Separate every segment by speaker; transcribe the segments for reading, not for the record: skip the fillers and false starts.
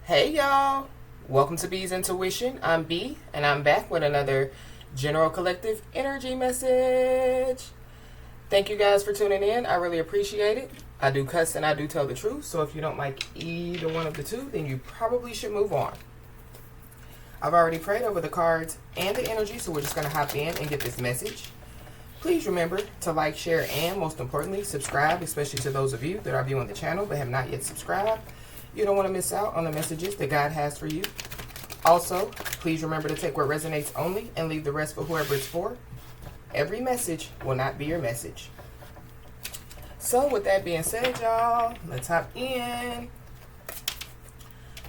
Speaker 1: Hey y'all, welcome to B's Intuition. I'm B and I'm back with another General Collective Energy message. Thank you guys for tuning in. I really appreciate it. I do cuss and I do tell the truth, so if you don't like either one of the two, then you probably should move on. I've already prayed over the cards and the energy, so we're just going to hop in and get this message. Please remember to like, share, and most importantly, subscribe, especially to those of you that are viewing the channel but have not yet subscribed. You don't want to miss out on the messages that God has for you. Also, please remember to take what resonates only and leave the rest for whoever it's for. Every message will not be your message. So with that being said, y'all, let's hop in.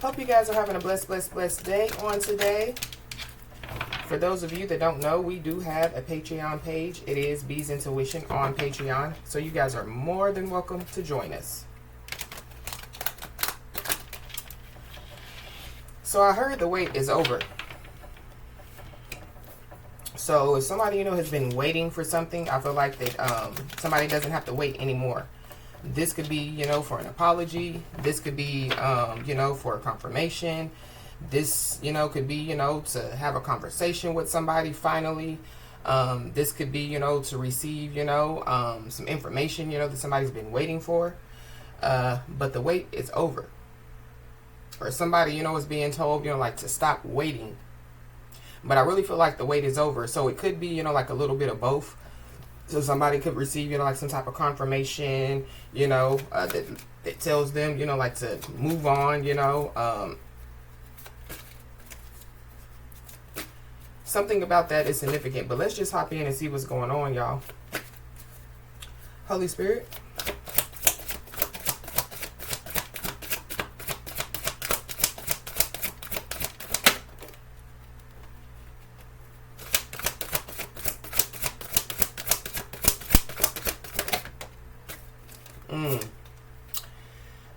Speaker 1: Hope you guys are having a blessed day on today. For those of you that don't know, we do have a Patreon page. It is B's Intuition on Patreon. So you guys are more than welcome to join us. So I heard the wait is over. So if somebody, has been waiting for something, I feel like that somebody doesn't have to wait anymore. This could be, for an apology. This could be, for a confirmation. This, could be, to have a conversation with somebody finally. This could be, to receive, some information, that somebody's been waiting for. But the wait is over. Or somebody, is being told, to stop waiting. But I really feel like the wait is over. So it could be, like a little bit of both. So somebody could receive, like some type of confirmation, that tells them, to move on, Something about that is significant. But let's just hop in and see what's going on, y'all. Holy Spirit.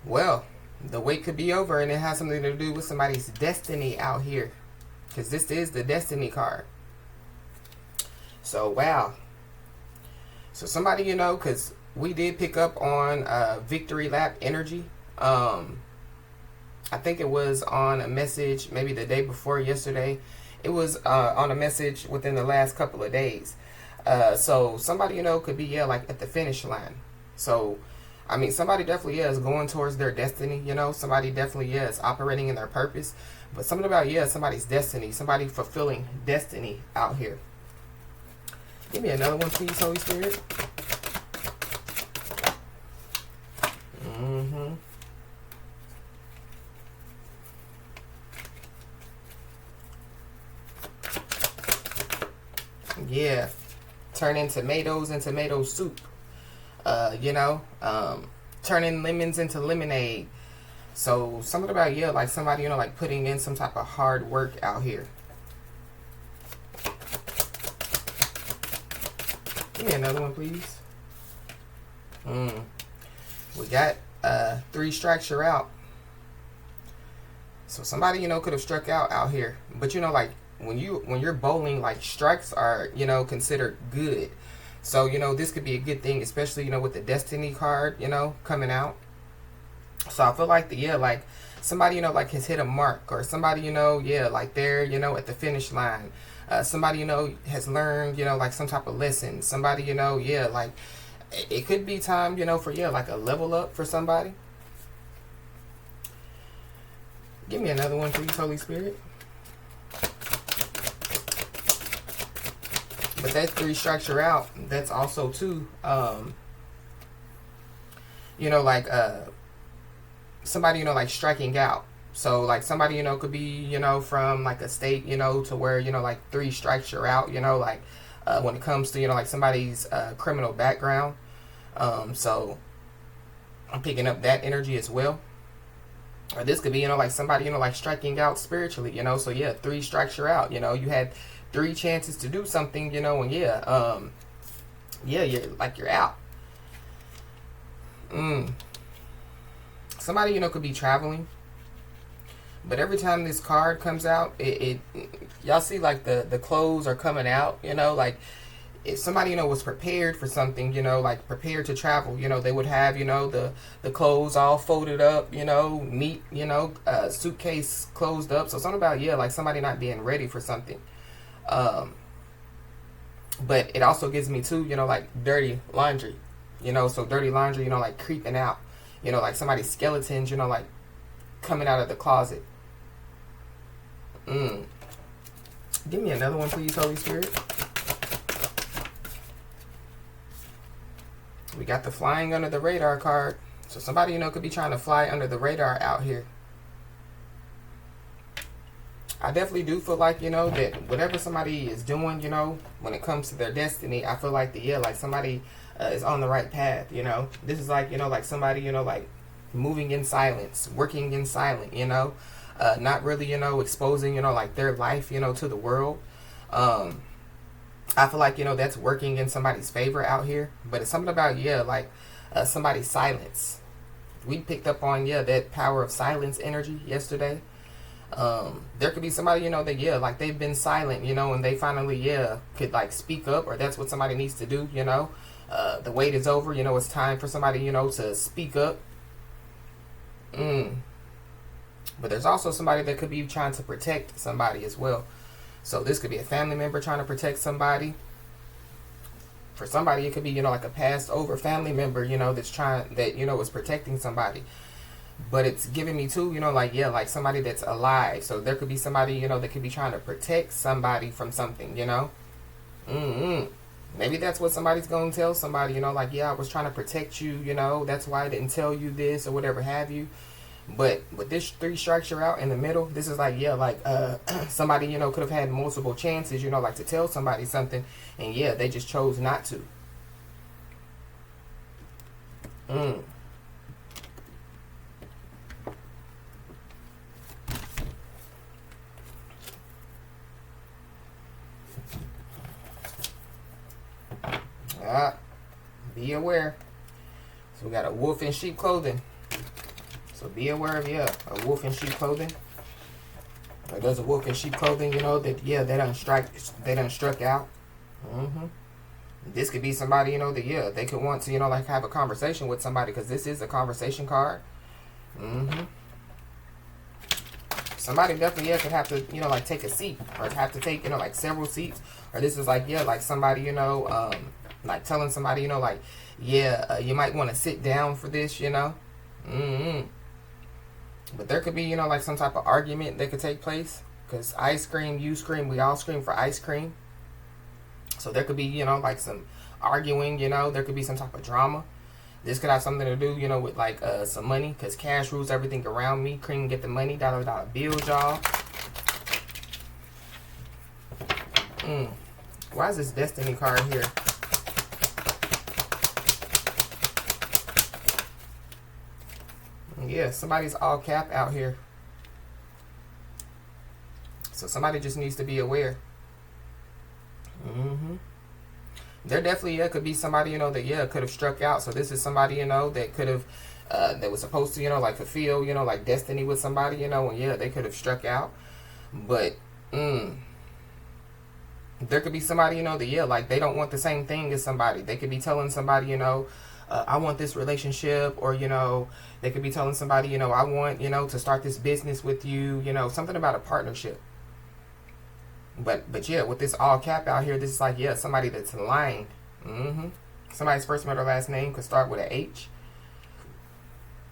Speaker 1: Well, the wait could be over, and it has something to do with somebody's destiny out here. Because this is the destiny card. So, wow. So, somebody, because we did pick up on Victory Lap energy. I think it was on a message maybe the day before yesterday. It was on a message within the last couple of days. So, somebody, could be, like at the finish line. So, somebody definitely is going towards their destiny, Somebody definitely is operating in their purpose. But something about, somebody's destiny. Somebody fulfilling destiny out here. Give me another one, please, Holy Spirit. Yeah. Turning tomatoes into tomato soup. Turning lemons into lemonade. So something about, like somebody, like putting in some type of hard work out here. Give me another one, please. We got 3 strikes, you're out. So somebody, could have struck out here. But, like when you're bowling, like strikes are, considered good. So, this could be a good thing, especially, with the Destiny card, coming out. So I feel like like somebody, like has hit a mark, or somebody, like they're, at the finish line. Somebody, has learned, like some type of lesson. Somebody, like it could be time, for, like a level up for somebody. Give me another one, please, Holy Spirit. But that 3 strikes you're out. That's also too, like somebody, like striking out. So like somebody, could be, from like a state, to where, like 3 strikes you're out, like when it comes to, like somebody's criminal background. So I'm picking up that energy as well. Or this could be, like somebody, like striking out spiritually, So 3 strikes you're out. You had 3 chances to do something, and you're out. Somebody, could be traveling. But every time this card comes out, it y'all see like the clothes are coming out, like if somebody, was prepared for something, like prepared to travel, they would have, the clothes all folded up, neat, suitcase closed up. So something about, like somebody not being ready for something. But it also gives me too, like dirty laundry, so dirty laundry, like creeping out, like somebody's skeletons, like coming out of the closet. Give me another one, please, Holy Spirit. We got the flying under the radar card. So somebody, could be trying to fly under the radar out here. I definitely do feel like, that whatever somebody is doing, when it comes to their destiny, I feel like like somebody is on the right path, This is like, like somebody, like moving in silence, working in silence, not really, exposing, like their life, to the world. I feel like, that's working in somebody's favor out here. But it's something about, like somebody's silence. We picked up on, that power of silence energy yesterday. There could be somebody, that, like they've been silent, and they finally, could like speak up, or that's what somebody needs to do, the wait is over, it's time for somebody, to speak up. But there's also somebody that could be trying to protect somebody as well. So this could be a family member trying to protect somebody. For somebody, it could be, like a passed over family member, that's trying, that, is protecting somebody. But it's giving me too, like, like somebody that's alive. So there could be somebody, that could be trying to protect somebody from something, Maybe that's what somebody's going to tell somebody, like, I was trying to protect you, that's why I didn't tell you this or whatever have you. But with this 3 strikes you're out in the middle, this is like, somebody, could have had multiple chances, like to tell somebody something. And they just chose not to. Be aware. So we got a wolf in sheep clothing. So be aware of, a wolf in sheep clothing. Or there's a wolf in sheep clothing, that, they done struck out. This could be somebody, that, they could want to, like have a conversation with somebody, because this is a conversation card. Somebody definitely, could have to, like take a seat, or have to take, like several seats. Or this is like, like somebody, like telling somebody, like, you might want to sit down for this, But there could be, like some type of argument that could take place. Because I scream, you scream, we all scream for ice cream. So there could be, like some arguing, there could be some type of drama. This could have something to do, with like some money. Because cash rules everything around me. Cream get the money, dollar bills, y'all. Why is this destiny card here? Somebody's all cap out here. So somebody just needs to be aware. There definitely could be somebody, that could have struck out. So this is somebody, that could have, that was supposed to, like fulfill, like destiny with somebody, and they could have struck out. But, there could be somebody, that, like they don't want the same thing as somebody. They could be telling somebody, I want this relationship, or, they could be telling somebody, I want, to start this business with you, something about a partnership. But with this all cap out here, this is like, somebody that's lying. Somebody's first, middle, last name could start with an H.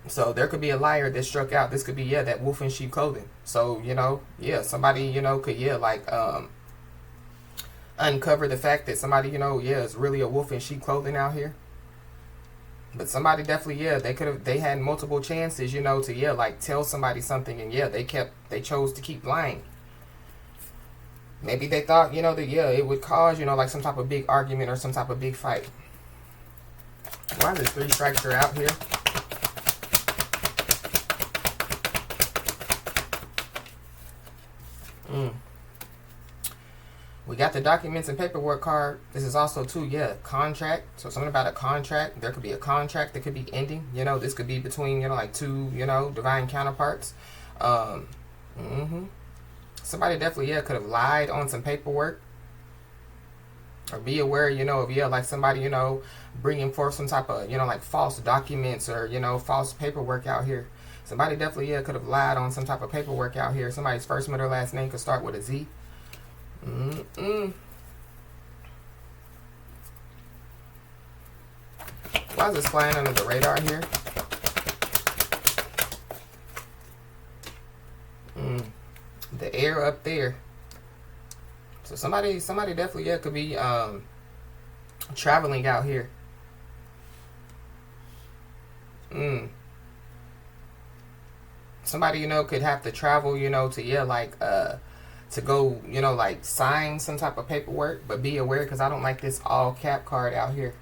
Speaker 1: So there could be a liar that struck out. This could be, that wolf in sheep clothing. So, somebody, could, like, uncover the fact that somebody, is really a wolf in sheep clothing out here. But somebody definitely, they had multiple chances, to, like tell somebody something, and they chose to keep lying. Maybe they thought, that, it would cause, like some type of big argument or some type of big fight. Why is 3 strikes are out here? We got the documents and paperwork card. This is also too, contract. So something about a contract. There could be a contract that could be ending. This could be between, like 2, divine counterparts. Somebody definitely, could have lied on some paperwork. Or be aware, you know, of, yeah, like somebody, you know, bringing forth some type of, you know, like false documents or, you know, false paperwork out here. Somebody definitely, yeah, could have lied on some type of paperwork out here. Somebody's first, middle, last name could start with a Z. Why is this flying under the radar here? The air up there. So somebody definitely, yeah, could be traveling out here. Somebody, you know, could have to travel, you know, to, yeah, like to go, you know, like sign some type of paperwork. But be aware, because I don't like this all cap card out here.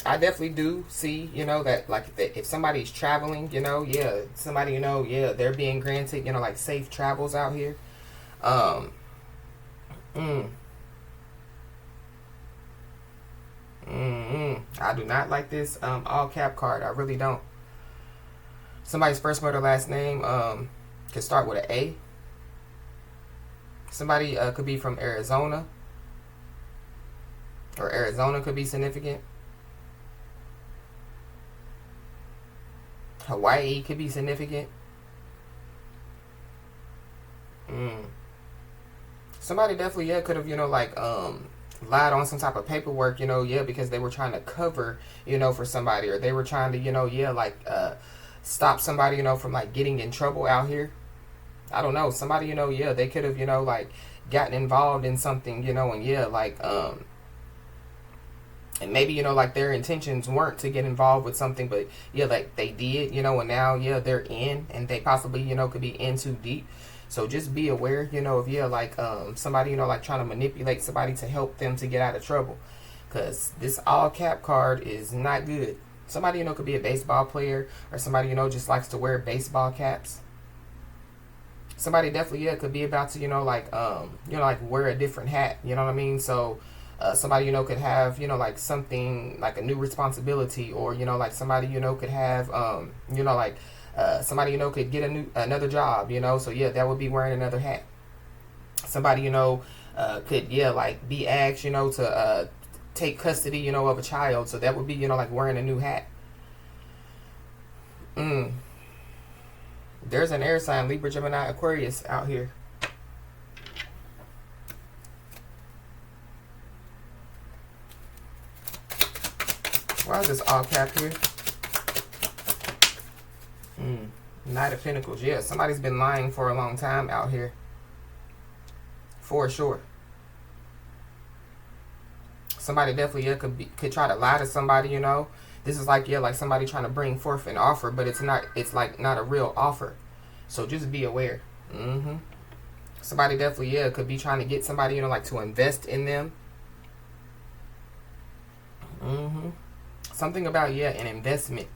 Speaker 1: I definitely do see, you know, that like if somebody's traveling, you know, yeah, somebody, you know, yeah, they're being granted, you know, like safe travels out here. I do not like this all cap card. I really don't. Somebody's first, middle, last name can start with an A. Somebody could be from Arizona, or Arizona could be significant. Hawaii could be significant. Somebody definitely, yeah, could have, you know, like lied on some type of paperwork, you know, yeah, because they were trying to cover, you know, for somebody, or they were trying to, you know, yeah, like stop somebody, you know, from like getting in trouble out here. I don't know. Somebody, you know, yeah, they could have, you know, like gotten involved in something, you know, and yeah, like and maybe, you know, like their intentions weren't to get involved with something, but yeah, like they did, you know, and now, yeah, they're in, and they possibly, you know, could be in too deep. So just be aware, you know, of, yeah, like somebody, you know, like trying to manipulate somebody to help them to get out of trouble. Because this all cap card is not good. Somebody, you know, could be a baseball player, or somebody, you know, just likes to wear baseball caps. Somebody definitely, yeah, could be about to, you know, like wear a different hat, you know what I mean? So somebody, you know, could have, you know, like something like a new responsibility, or, you know, like somebody, you know, could have, you know, like somebody, you know, could get another job, you know, so yeah, that would be wearing another hat. Somebody, you know, could, yeah, like be asked, you know, to take custody, you know, of a child, so that would be, you know, like wearing a new hat. There's an air sign, Libra, Gemini, Aquarius out here. Why is this all cap here? Knight of Pentacles. Yeah, somebody's been lying for a long time out here. For sure. Somebody definitely, yeah, could try to lie to somebody, you know. This is like, yeah, like somebody trying to bring forth an offer, but it's like not a real offer. So just be aware. Somebody definitely, yeah, could be trying to get somebody, you know, like to invest in them. Something about, yeah, an investment.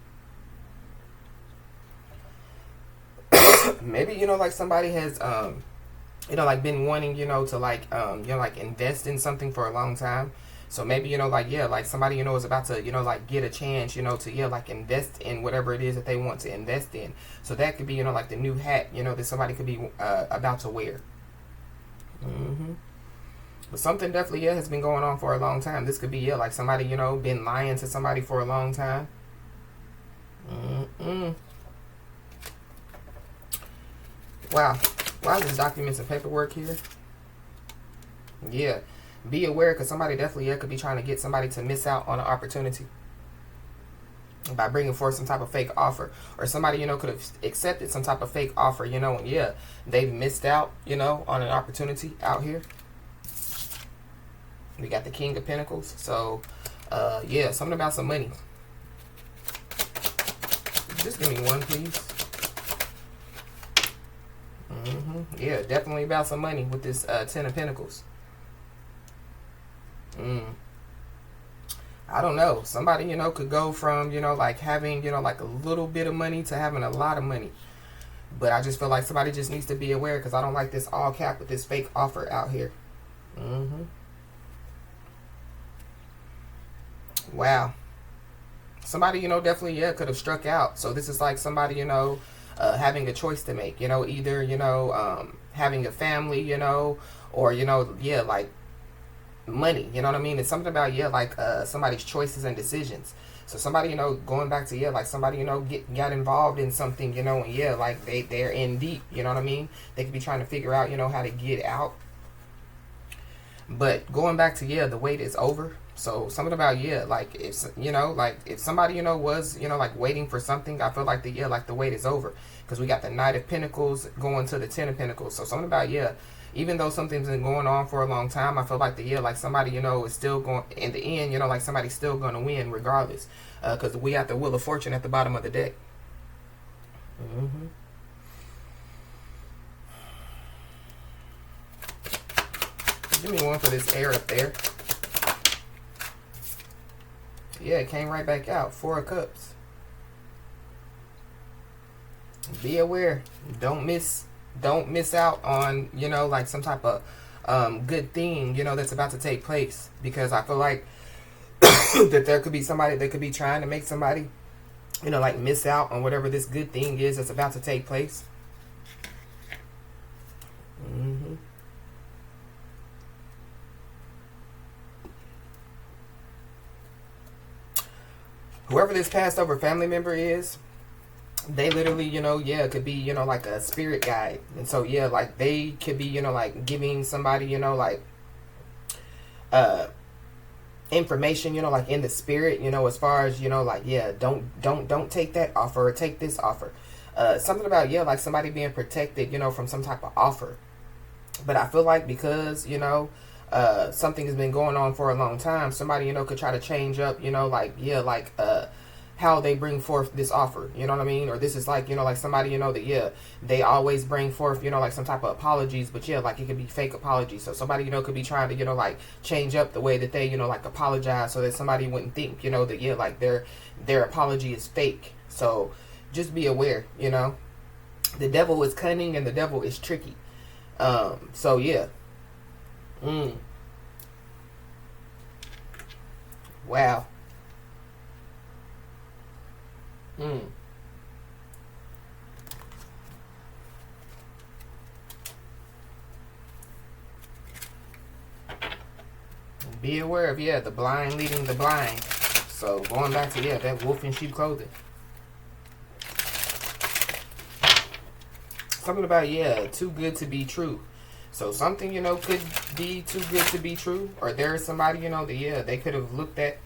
Speaker 1: Maybe, you know, like somebody has, you know, like been wanting, you know, to like, you know, like invest in something for a long time. So maybe, you know, like, yeah, like somebody, you know, is about to, you know, like get a chance, you know, to, yeah, like invest in whatever it is that they want to invest in. So that could be, you know, like the new hat, you know, that somebody could be about to wear. But something definitely, yeah, has been going on for a long time. This could be, yeah, like somebody, you know, been lying to somebody for a long time. Wow. Why is this documents and paperwork here? Yeah. Be aware, because somebody definitely, yeah, could be trying to get somebody to miss out on an opportunity by bringing forth some type of fake offer. Or somebody, you know, could have accepted some type of fake offer, you know, and yeah, they've missed out, you know, on an opportunity out here. We got the King of Pentacles. So, yeah, something about some money. Just give me one, please. Yeah, definitely about some money with this Ten of Pentacles. I don't know. Somebody, you know, could go from, you know, like having, you know, like a little bit of money to having a lot of money. But I just feel like somebody just needs to be aware, because I don't like this all cap with this fake offer out here. Wow. Somebody, you know, definitely, yeah, could have struck out. So this is like somebody, you know, having a choice to make. You know, either, you know, having a family, or, yeah, like money, you know what I mean? It's something about, yeah, like somebody's choices and decisions. So somebody, going back to, yeah, like somebody, got involved in something, and yeah, like they're in deep, you know what I mean? They could be trying to figure out, how to get out. But going back to, yeah, the wait is over. So something about, yeah, like if, like if somebody, was, like waiting for something, I feel like the, yeah, like the wait is over. Because we got the Knight of Pentacles going to the Ten of Pentacles. So something about, yeah, even though something's been going on for a long time, I feel like the, yeah, like somebody, is still going, in the end, like somebody's still going to win regardless. Because we got the Wheel of Fortune at the bottom of the deck. Mm-hmm. Give me one for this air up there. Yeah, it came right back out. 4 of Cups. Be aware. Don't miss out on, like some type of good thing, that's about to take place. Because I feel like that there could be somebody that could be trying to make somebody, like miss out on whatever this good thing is that's about to take place. Mm-hmm. Whoever this passed over family member is, they literally, yeah, could be, like a spirit guide. And so, yeah, like they could be, like giving somebody, like information, like in the spirit, as far as, like, yeah, don't take that offer or take this offer. Something about, yeah, like somebody being protected, from some type of offer. But I feel like because, something has been going on for a long time, somebody, could try to change up, like, yeah, like, how they bring forth this offer, you know what I mean? Or this is like, like somebody, that, yeah, they always bring forth, like some type of apologies, but yeah, like it could be fake apologies. So somebody, could be trying to, like change up the way that they, like apologize so that somebody wouldn't think, that, yeah, like their apology is fake. So just be aware, the devil is cunning and the devil is tricky. So yeah. Wow. Be aware of, yeah, the blind leading the blind. So going back to, yeah, that wolf in sheep clothing. Something about, yeah, too good to be true. So something, could be too good to be true. Or there's somebody, that, yeah, they could have looked at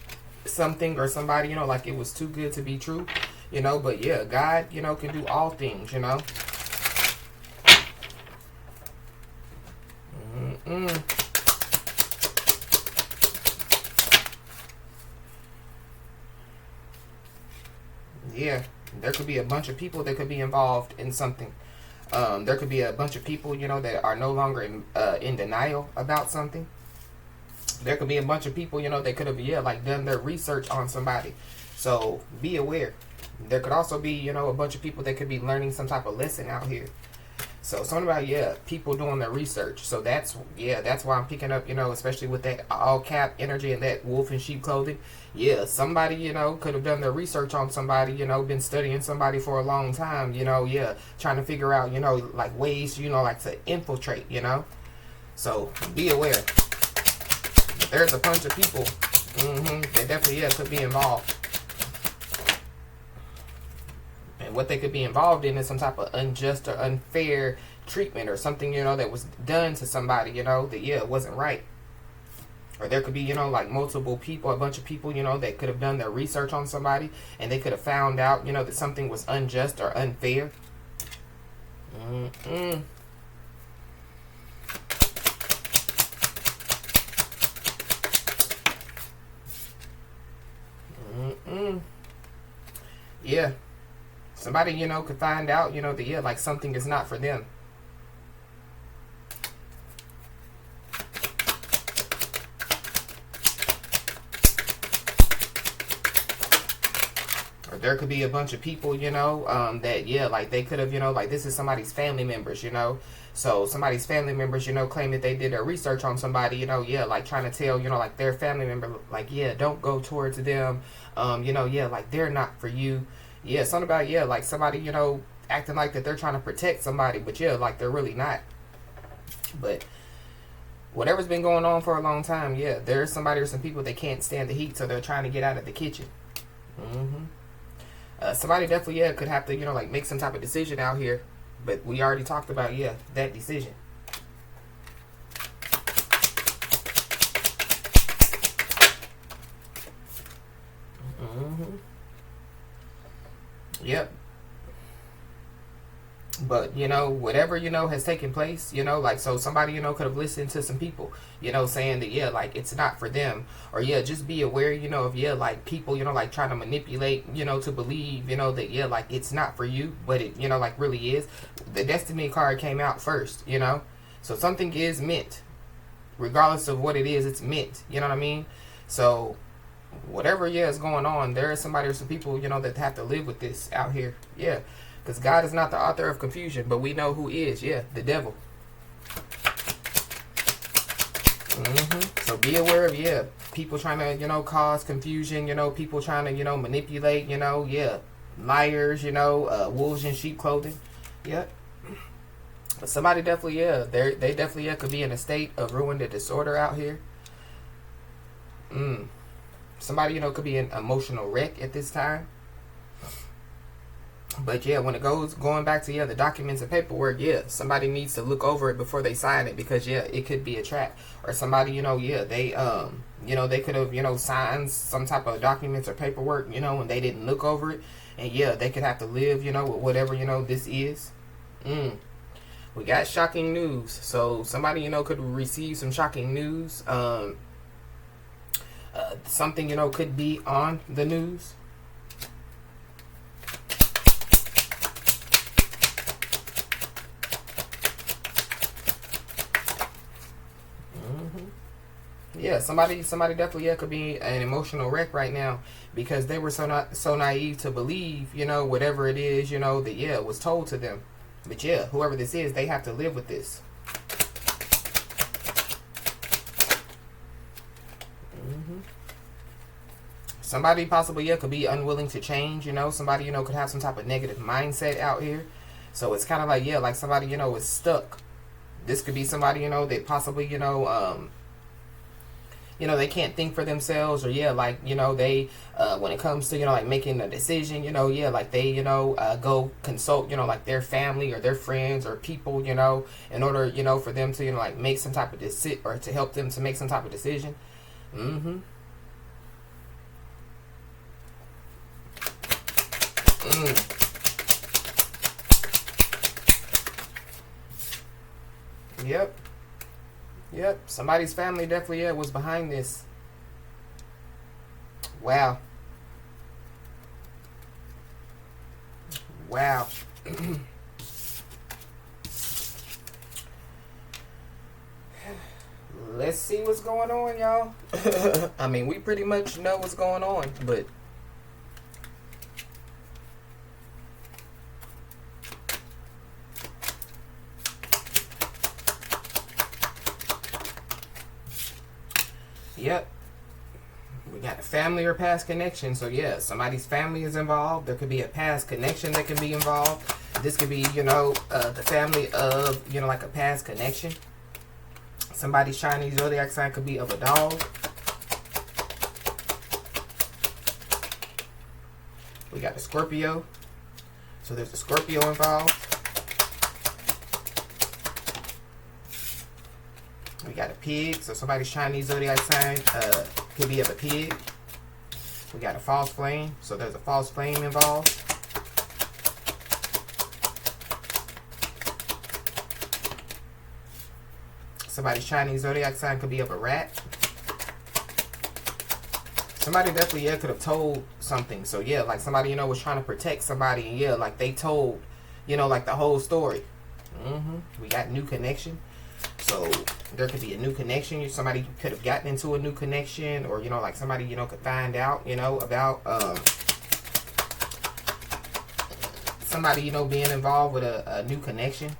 Speaker 1: something or somebody, like it was too good to be true. But yeah, God, can do all things, Yeah, there could be a bunch of people that could be involved in something. There could be a bunch of people, that are no longer in denial about something. There could be a bunch of people, that could have, yeah, like done their research on somebody. So be aware. There could also be, a bunch of people that could be learning some type of lesson out here. So something about, yeah, people doing their research. So that's why I'm picking up, especially with that all cap energy and that wolf in sheep clothing. Yeah, somebody, could have done their research on somebody, been studying somebody for a long time, yeah, trying to figure out, like ways, like to infiltrate, So be aware. There's a bunch of people that definitely, yeah, could be involved. And what they could be involved in is some type of unjust or unfair treatment or something, that was done to somebody, that, yeah, it wasn't right. Or there could be, like multiple people, a bunch of people, that could have done their research on somebody and they could have found out, that something was unjust or unfair. Yeah. Somebody, could find out, that, yeah, like something is not for them. Or there could be a bunch of people, that, yeah, like they could have, like this is somebody's family members, So somebody's family members, claim that they did their research on somebody, yeah, like trying to tell, like their family member, like, yeah, don't go towards them. Yeah, like they're not for you. Yeah, something about, yeah, like somebody, acting like that they're trying to protect somebody, but yeah, like they're really not. But whatever's been going on for a long time, yeah, there's somebody or some people that can't stand the heat, so they're trying to get out of the kitchen. Somebody definitely, yeah, could have to, like make some type of decision out here. But we already talked about, yeah, that decision. Yep. But, whatever, has taken place, like, so somebody, could have listened to some people, saying that, yeah, like, it's not for them. Or, yeah, just be aware, of, yeah, like, people, like, trying to manipulate, to believe, that, yeah, like, it's not for you, but it, like, really is. The Destiny card came out first, So something is meant. Regardless of what it is, it's meant. You know what I mean? So, whatever, yeah, is going on, there is somebody or some people, that have to live with this out here. Yeah. Because God is not the author of confusion, but we know who is. Yeah, the devil. So be aware of, yeah, people trying to, cause confusion, people trying to, manipulate, yeah, liars, wolves in sheep clothing. Yep. But somebody definitely, yeah, they definitely, yeah, could be in a state of ruin and disorder out here. Somebody, could be an emotional wreck at this time. But yeah, when it going back to, yeah, the documents and paperwork, yeah, somebody needs to look over it before they sign it, because, yeah, it could be a trap. Or somebody, yeah, they they could have, signed some type of documents or paperwork, and they didn't look over it. And yeah, they could have to live, with whatever, this is. We got shocking news. So somebody, could receive some shocking news. Something, could be on the news. Yeah, somebody definitely, yeah, could be an emotional wreck right now, because they were so naive to believe, whatever it is, that, yeah, was told to them. But yeah, whoever this is, they have to live with this. Somebody possibly, yeah, could be unwilling to change, somebody, could have some type of negative mindset out here. So it's kind of like, yeah, like somebody, is stuck. This could be somebody, that possibly, they can't think for themselves, or, yeah, like, they, when it comes to, like, making a decision, yeah, like, they, go consult, like, their family or their friends or people, in order, for them to, like, make some type of decision, or to help them to make some type of decision. Yep. Somebody's family definitely, yeah, was behind this. Wow. Let's see what's going on, y'all. I mean, we pretty much know what's going on, but yep. We got a family or past connection. So, yeah, somebody's family is involved. There could be a past connection that can be involved. This could be, the family of, like a past connection. Somebody's Chinese zodiac sign could be of a dog. We got a Scorpio. So there's a Scorpio involved. We got a pig, so somebody's Chinese zodiac sign could be of a pig. We got a false flame, so there's a false flame involved. Somebody's Chinese zodiac sign could be of a rat. Somebody definitely, yeah, could have told something. So, yeah, like somebody, was trying to protect somebody, and, yeah, like they told, like the whole story. We got new connection. So there could be a new connection. Somebody could have gotten into a new connection, or, like somebody, could find out, about somebody, being involved with a new connection.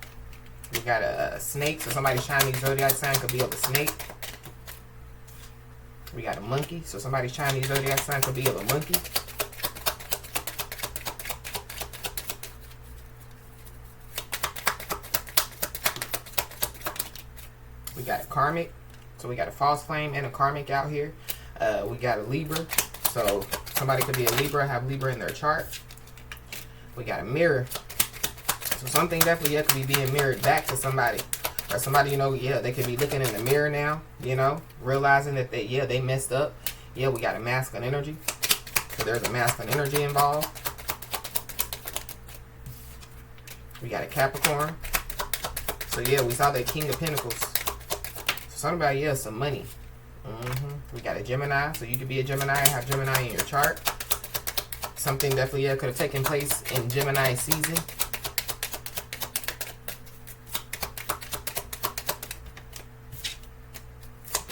Speaker 1: We got a snake, so somebody's Chinese zodiac sign could be of a snake. We got a monkey, so somebody's Chinese zodiac sign could be of a monkey. We got a karmic. So we got a false flame and a karmic out here. We got a Libra. So somebody could be a Libra, have Libra in their chart. We got a mirror. So something definitely could be being mirrored back to somebody. Or somebody, you know, yeah, they could be looking in the mirror now, you know, realizing that they messed up. Yeah, we got a masculine energy. So there's a masculine energy involved. We got a Capricorn. So yeah, we saw that King of Pentacles. So something about, yeah, some money. We got a Gemini. So you could be a Gemini and have Gemini in your chart. Something definitely could have taken place in Gemini season.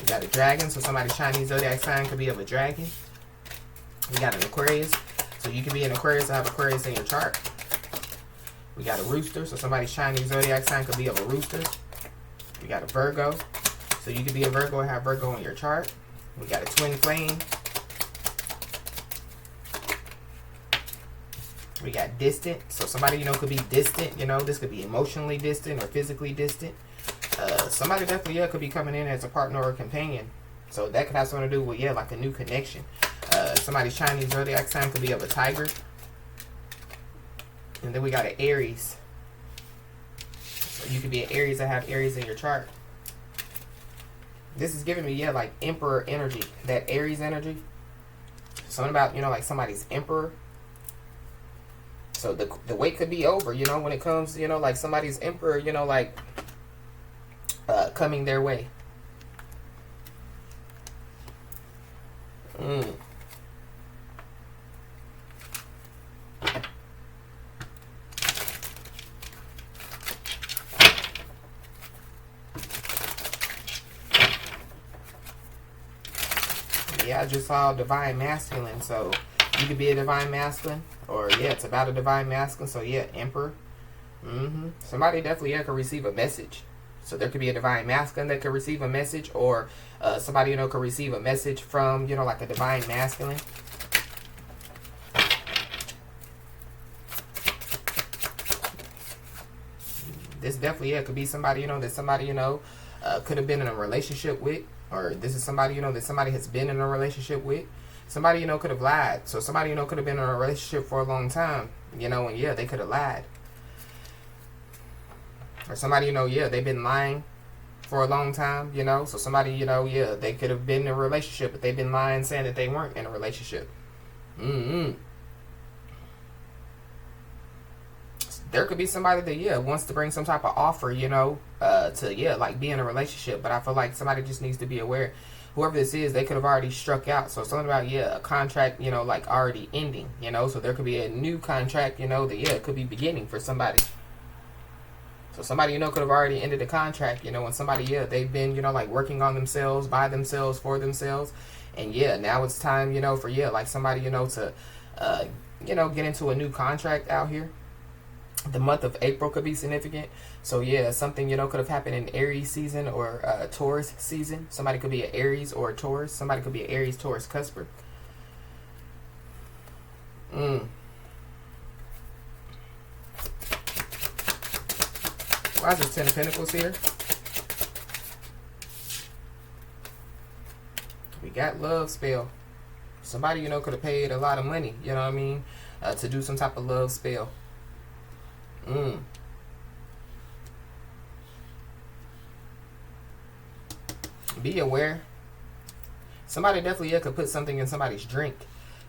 Speaker 1: We got a dragon, so somebody's Chinese zodiac sign could be of a dragon. We got an Aquarius, so you could be an Aquarius and have Aquarius in your chart. We got a rooster, so somebody's Chinese zodiac sign could be of a rooster. We got a Virgo, so you could be a Virgo and have Virgo in your chart. We got a twin flame. We got distant, so somebody, you know, could be distant, you know, this could be emotionally distant or physically distant. Somebody definitely could be coming in as a partner or a companion. So that could have something to do with, like a new connection. Somebody's Chinese zodiac sign could be of a tiger. And then we got an Aries. So you could be an Aries and have Aries in your chart. This is giving me, like Emperor energy. That Aries energy. Something about, you know, like somebody's Emperor. So the wait could be over, you know, when it comes, you know, like somebody's Emperor, you know, like coming their way. Yeah, I just saw divine masculine, so you could be a divine masculine, or yeah, it's about a divine masculine, so yeah, Emperor. Somebody definitely could receive a message. So there could be a divine masculine that could receive a message, or somebody, you know, could receive a message from, you know, like a divine masculine. This definitely could be somebody, you know, that somebody, you know, could have been in a relationship with, or this is somebody, you know, that somebody has been in a relationship with. Somebody, you know, could have lied. So somebody, you know, could have been in a relationship for a long time, you know, and yeah, they could have lied. Or somebody, you know, yeah, they've been lying for a long time, you know. So somebody, you know, yeah, they could have been in a relationship, but they've been lying, saying that they weren't in a relationship. There could be somebody that, yeah, wants to bring some type of offer, you know, to, yeah, like be in a relationship. But I feel like somebody just needs to be aware. Whoever this is, they could have already struck out. So something about, yeah, a contract, you know, like already ending, you know. So there could be a new contract, you know, that, yeah, it could be beginning for somebody. So somebody, you know, could have already ended the contract, you know, and somebody, yeah, they've been, you know, like working on themselves, by themselves, for themselves. And yeah, now it's time, you know, for, yeah, like somebody, you know, to, you know, get into a new contract out here. The month of April could be significant. So yeah, something, you know, could have happened in Aries season or Taurus season. Somebody could be an Aries or a Taurus. Somebody could be an Aries, Taurus, cusper. Why is there 10 of Pentacles here? We got love spell. Somebody, you know, could have paid a lot of money, you know what I mean, to do some type of love spell. Be aware. Somebody definitely could put something in somebody's drink.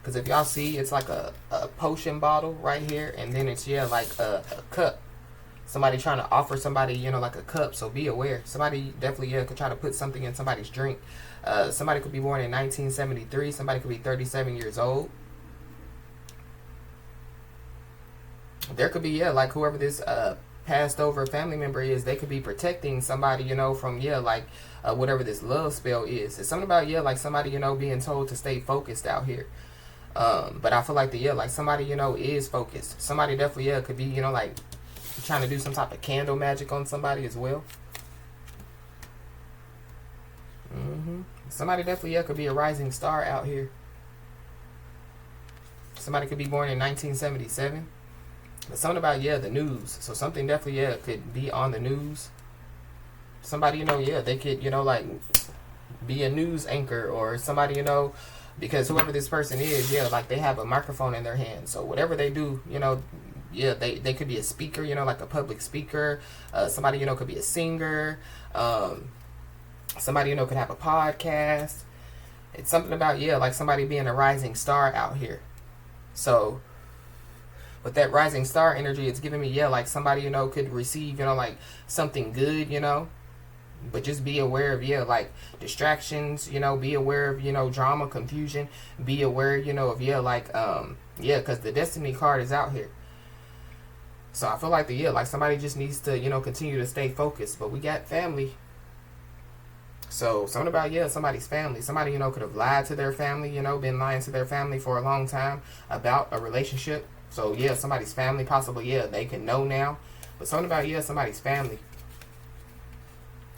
Speaker 1: Because if y'all see, it's like a potion bottle right here. And then it's, yeah, like a cup. Somebody trying to offer somebody, you know, like a cup. So be aware. Somebody definitely could try to put something in somebody's drink. Somebody could be born in 1973. Somebody could be 37 years old. There could be, yeah, like whoever this passed over family member is, they could be protecting somebody, you know, from, yeah, like whatever this love spell is. It's something about, yeah, like somebody, you know, being told to stay focused out here. But I feel like the, yeah, like somebody, you know, is focused. Somebody definitely, yeah, could be, you know, like trying to do some type of candle magic on somebody as well. Somebody definitely, yeah, could be a rising star out here. Somebody could be born in 1977. But something about, yeah, the news. So something definitely, yeah, could be on the news. somebody, yeah, they could, like be a news anchor or somebody, because whoever this person is, yeah, like they have a microphone in their hand. So whatever they do, yeah, they could be a speaker, like a public speaker. Somebody, could be a singer. Somebody, could have a podcast. It's something about, yeah, like somebody being a rising star out here. So with that rising star energy, it's giving me, yeah, like somebody, could receive, like something good, but just be aware of, yeah, like distractions, be aware of, drama, confusion, be aware, of, yeah, like, yeah, because the destiny card is out here. So I feel like like somebody just needs to, continue to stay focused. But we got family. So something about, yeah, somebody's family. Somebody, could have lied to their family, been lying to their family for a long time about a relationship. So, yeah, somebody's family, possibly, yeah, they can know now. But something about, yeah, somebody's family.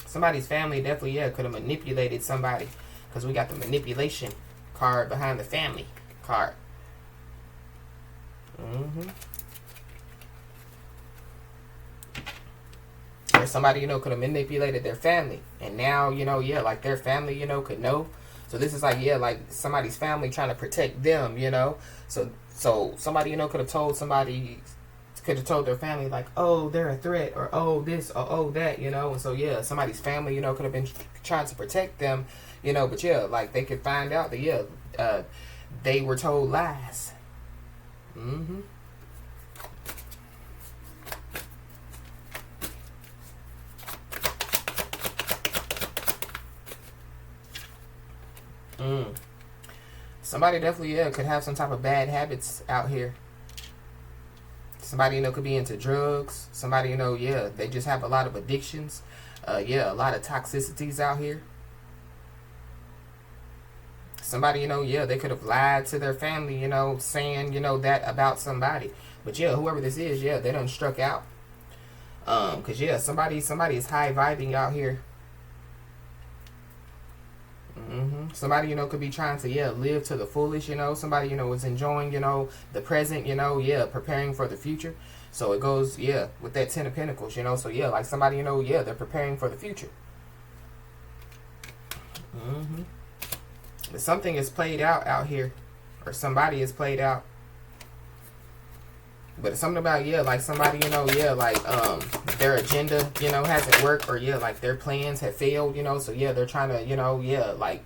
Speaker 1: Somebody's family definitely, yeah, could have manipulated somebody. Because we got the manipulation card behind the family card. Or somebody, could have manipulated their family. And now, yeah, like their family, could know. So this is like, yeah, like somebody's family trying to protect them, So somebody, could have told somebody, could have told their family, like, oh, they're a threat, or oh, this, or oh, that, And so, yeah, somebody's family, could have been trying to protect them, But, yeah, like they could find out that, yeah, they were told lies. Somebody definitely, yeah, could have some type of bad habits out here. Somebody, could be into drugs. Somebody, yeah, they just have a lot of addictions. Yeah, a lot of toxicities out here. Somebody, yeah, they could have lied to their family, saying, that about somebody. But, yeah, whoever this is, yeah, they done struck out. Because, yeah, somebody is high vibing out here. Somebody, could be trying to, yeah, live to the fullest, Somebody, is enjoying, the present, yeah, preparing for the future. So it goes, yeah, with that 10 of Pentacles, So, yeah, like somebody, yeah, they're preparing for the future. But something is played out here. Or somebody is played out. But it's something about, yeah, like somebody, yeah, like their agenda, hasn't worked. Or, yeah, like their plans have failed, So, yeah, they're trying to, yeah, like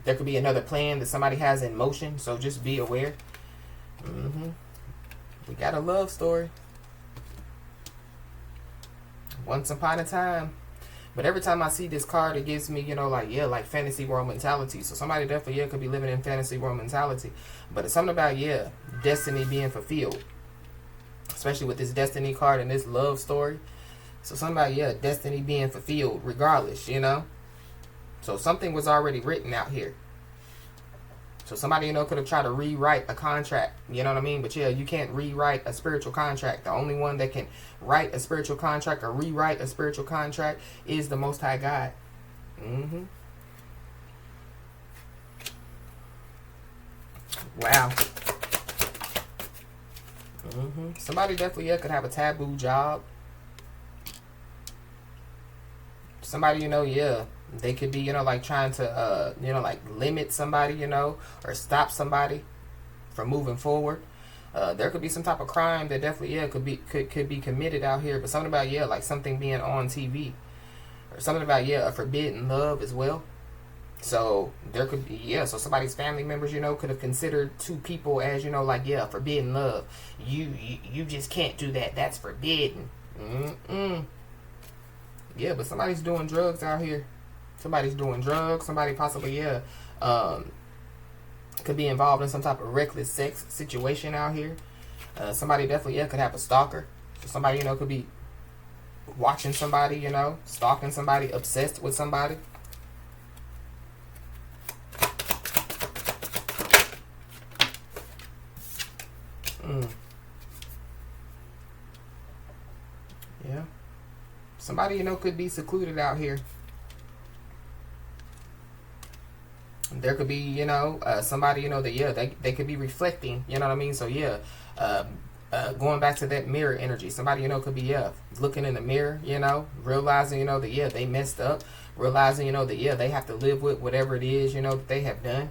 Speaker 1: there could be another plan that somebody has in motion. So just be aware. We got a love story. Once upon a time. But every time I see this card, it gives me, like, yeah, like fantasy world mentality. So somebody definitely, yeah, could be living in fantasy world mentality. But it's something about, yeah, destiny being fulfilled. Especially with this destiny card and this love story. So something about, yeah, destiny being fulfilled regardless, So something was already written out here. So somebody, could have tried to rewrite a contract. You know what I mean? But, yeah, you can't rewrite a spiritual contract. The only one that can write a spiritual contract or rewrite a spiritual contract is the Most High God. Wow. Somebody definitely, yeah, could have a taboo job. Somebody, yeah, they could be, like trying to, like limit somebody, or stop somebody from moving forward. There could be some type of crime that definitely, yeah, could be committed out here. But something about, yeah, like something being on TV. Or something about, yeah, a forbidden love as well. So there could be, yeah, so somebody's family members, could have considered two people as, like, yeah, forbidden love. You just can't do that. That's forbidden. Yeah, but somebody's doing drugs out here. Somebody's doing drugs. Somebody possibly, yeah, could be involved in some type of reckless sex situation out here. Somebody definitely, yeah, could have a stalker. So somebody, could be watching somebody, stalking somebody, obsessed with somebody. Yeah. Somebody, could be secluded out here. There could be, somebody, that, yeah, they could be reflecting, you know what I mean? So, yeah, Going back to that mirror energy, somebody, could be, looking in the mirror, realizing, that, they messed up, realizing, that, they have to live with whatever it is, that they have done.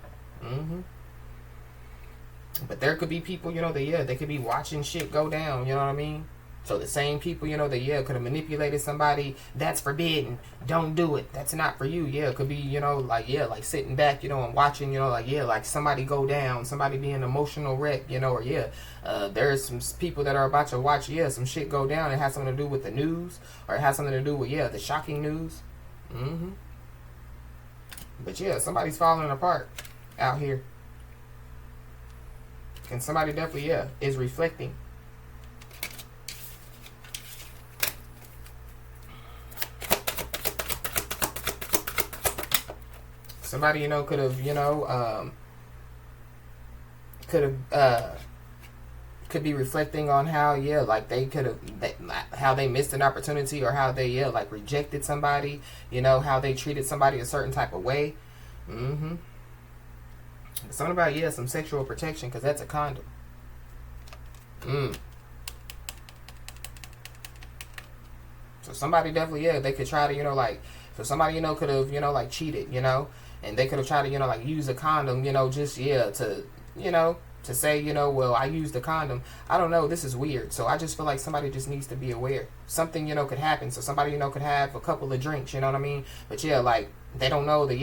Speaker 1: But there could be people, that, they could be watching shit go down, you know what I mean? So the same people, that, could have manipulated somebody. That's forbidden. Don't do it. That's not for you. Yeah, it could be, like sitting back, and watching, like somebody go down, somebody be an emotional wreck, or there's some people that are about to watch, some shit go down. It has something to do with the news, or it has something to do with, the shocking news. But somebody's falling apart out here. And somebody definitely, is reflecting. Somebody, could have, could be reflecting on how, like they could have, how they missed an opportunity, or how they, like rejected somebody, how they treated somebody a certain type of way. Something about, some sexual protection, because that's a condom. So somebody definitely, they could try to, so somebody, could have, like cheated, and they could have tried to, like use a condom, just, to, to say, well, I used a condom. I don't know. This is weird. So I just feel like somebody just needs to be aware. Something, could happen. So somebody, could have a couple of drinks, you know what I mean? But like, they don't know that,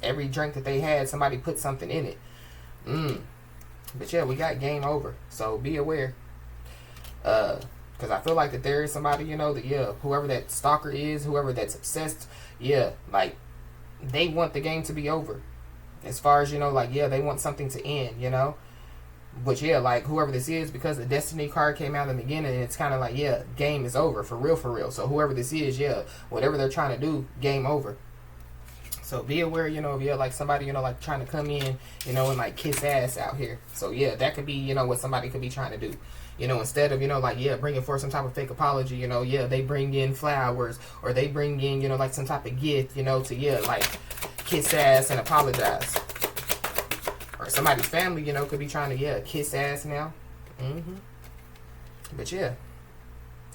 Speaker 1: every drink that they had, somebody put something in it. But we got game over. So be aware. Because I feel like that there is somebody, that, whoever that stalker is, whoever that's obsessed, like, they want the game to be over. As far as, like, they want something to end, But, like, whoever this is, because the Destiny card came out in the beginning, it's kind of like, game is over, for real, for real. So whoever this is, whatever they're trying to do, game over. So be aware, like somebody, like trying to come in, and like kiss ass out here. So that could be, what somebody could be trying to do. Instead of, like, bringing forth some type of fake apology, they bring in flowers, or they bring in, like some type of gift, to, like kiss ass and apologize. Or somebody's family, could be trying to, kiss ass now. But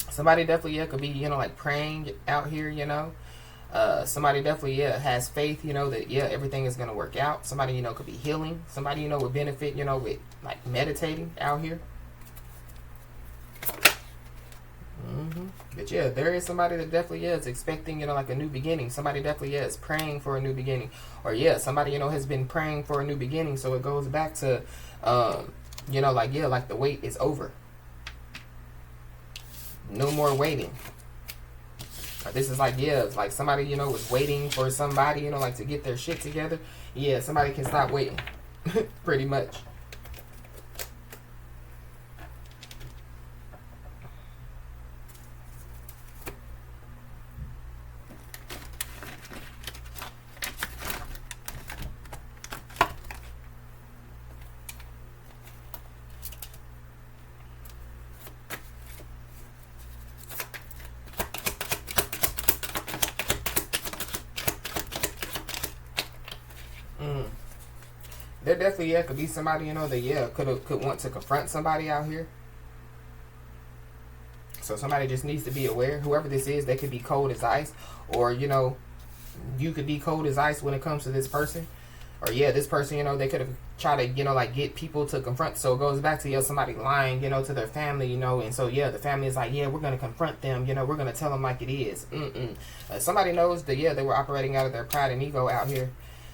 Speaker 1: somebody definitely, could be, like praying out here, somebody definitely, has faith, that, everything is going to work out. Somebody, could be healing. Somebody, would benefit, with, like, meditating out here. But there is somebody that definitely is expecting, like a new beginning. Somebody definitely is praying for a new beginning. Or somebody, has been praying for a new beginning. So it goes back to, like the wait is over. No more waiting. This is like, it's like somebody, was waiting for somebody, like to get their shit together. Somebody can stop waiting. Pretty much. There definitely, could be somebody, that, could want to confront somebody out here. So somebody just needs to be aware. Whoever this is, they could be cold as ice. Or, you could be cold as ice when it comes to this person. Or, this person, they could have tried to, like, get people to confront. So it goes back to, somebody lying, to their family, And so, the family is like, we're going to confront them. We're going to tell them like it is. Somebody knows that, they were operating out of their pride and ego out here.